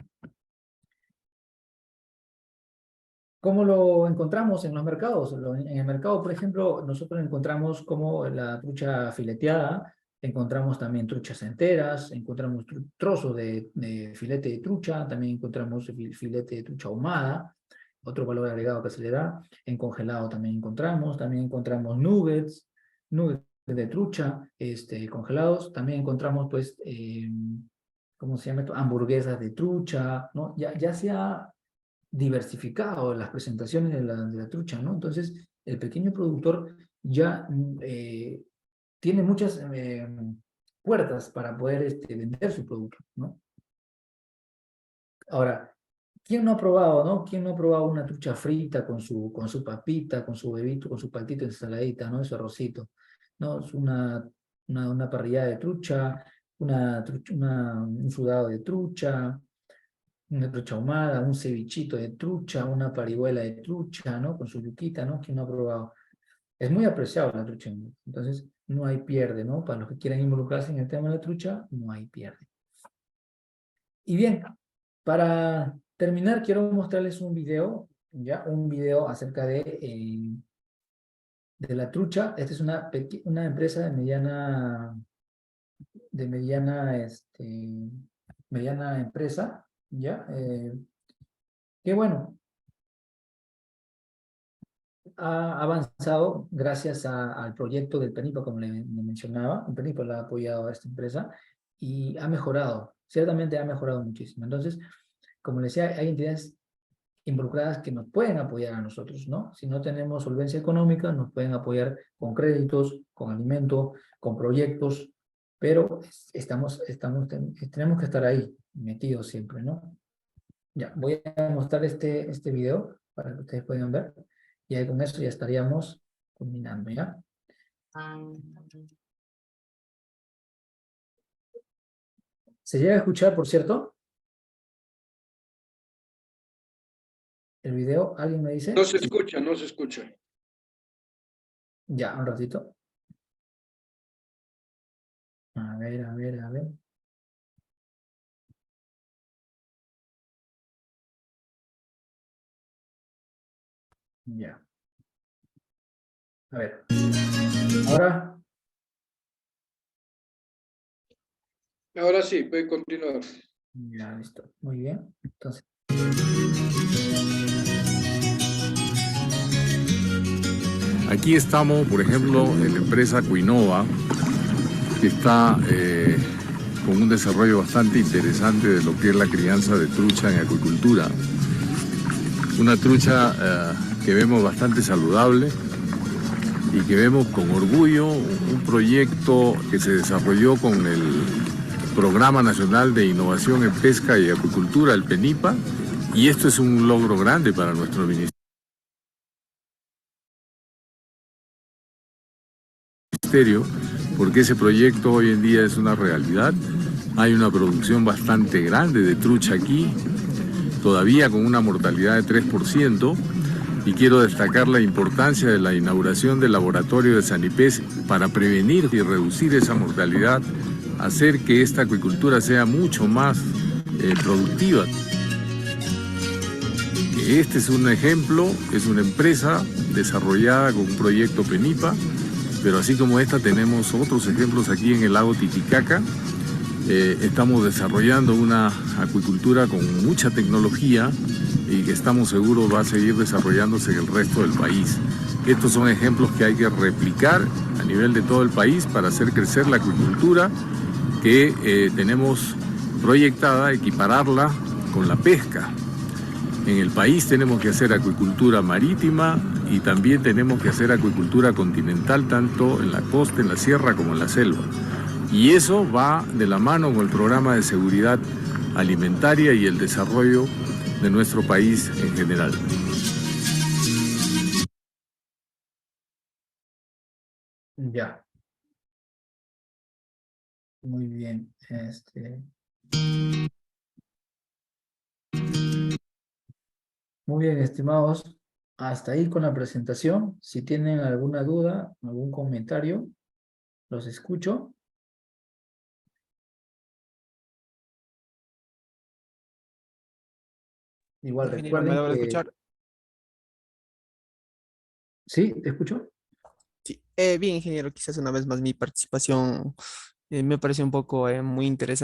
¿Cómo lo encontramos en los mercados? En el mercado, por ejemplo, nosotros encontramos como la trucha fileteada, encontramos también truchas enteras, encontramos trozos de filete de trucha, también encontramos filete de trucha ahumada, otro valor agregado que se le da. En congelado también encontramos nuggets de trucha congelados, también encontramos, pues, ¿cómo se llama esto? Hamburguesas de trucha, ¿no? Ya sea diversificado las presentaciones de la trucha, ¿no? Entonces, el pequeño productor ya tiene muchas puertas para poder vender su producto, ¿no? Ahora, ¿quién no ha probado, no? ¿Quién no ha probado una trucha frita con su papita, con su huevito, con su patito de ensaladita, ¿no? Ese arrocito, ¿no? Es una parrillada de trucha, un sudado de trucha, una trucha ahumada, un cevichito de trucha, una parihuela de trucha, ¿no? Con su yuquita, ¿no? ¿Quién no ha probado? Es muy apreciado la trucha, ¿no? Entonces, no hay pierde, ¿no? Para los que quieran involucrarse en el tema de la trucha, no hay pierde. Y bien, para terminar, quiero mostrarles un video, ¿ya? Un video acerca de la trucha. Esta es una empresa mediana empresa, ¿ya? Que bueno, ha avanzado gracias al proyecto del PENIPA, como le mencionaba. El PENIPA le ha apoyado a esta empresa y ha mejorado, ciertamente ha mejorado muchísimo. Entonces, como les decía, hay entidades involucradas que nos pueden apoyar a nosotros, ¿no? Si no tenemos solvencia económica, nos pueden apoyar con créditos, con alimento, con proyectos, pero tenemos que estar ahí, metidos siempre, ¿no? Ya, voy a mostrar este video para que ustedes puedan ver, y ahí con eso ya estaríamos culminando, ¿ya? ¿Se llega a escuchar, por cierto? ¿El video? ¿Alguien me dice? No se escucha, no se escucha. Ya, un ratito. A ver, a ver, a ver. Ya. A ver. Ahora. Ahora sí, puede continuar. Ya, listo. Muy bien. Entonces. Aquí estamos, por ejemplo, en la empresa Cuinova, que está con un desarrollo bastante interesante de lo que es la crianza de trucha en acuicultura. Una trucha que vemos bastante saludable y que vemos con orgullo, un proyecto que se desarrolló con el Programa Nacional de Innovación en Pesca y Acuicultura, el PENIPA, y esto es un logro grande para nuestro ministerio, porque ese proyecto hoy en día es una realidad. Hay una producción bastante grande de trucha aquí, todavía con una mortalidad de 3%, y quiero destacar la importancia de la inauguración del laboratorio de Sanipes para prevenir y reducir esa mortalidad, hacer que esta acuicultura sea mucho más productiva. Este es un ejemplo, es una empresa desarrollada con un proyecto PENIPA, pero así como esta tenemos otros ejemplos aquí en el lago Titicaca. Estamos desarrollando una acuicultura con mucha tecnología y que estamos seguros va a seguir desarrollándose en el resto del país. Estos son ejemplos que hay que replicar a nivel de todo el país para hacer crecer la acuicultura que tenemos proyectada, equipararla con la pesca. En el país tenemos que hacer acuicultura marítima y también tenemos que hacer acuicultura continental, tanto en la costa, en la sierra, como en la selva. Y eso va de la mano con el programa de seguridad alimentaria y el desarrollo de nuestro país en general. Ya. Muy bien. Muy bien, estimados. Hasta ahí con la presentación. Si tienen alguna duda, algún comentario, los escucho. Igual Ingeniero, ¿me recuerden logra que... escuchar? ¿Sí? ¿Te escucho? Sí. Bien, ingeniero, quizás una vez más mi participación me pareció un poco muy interesante.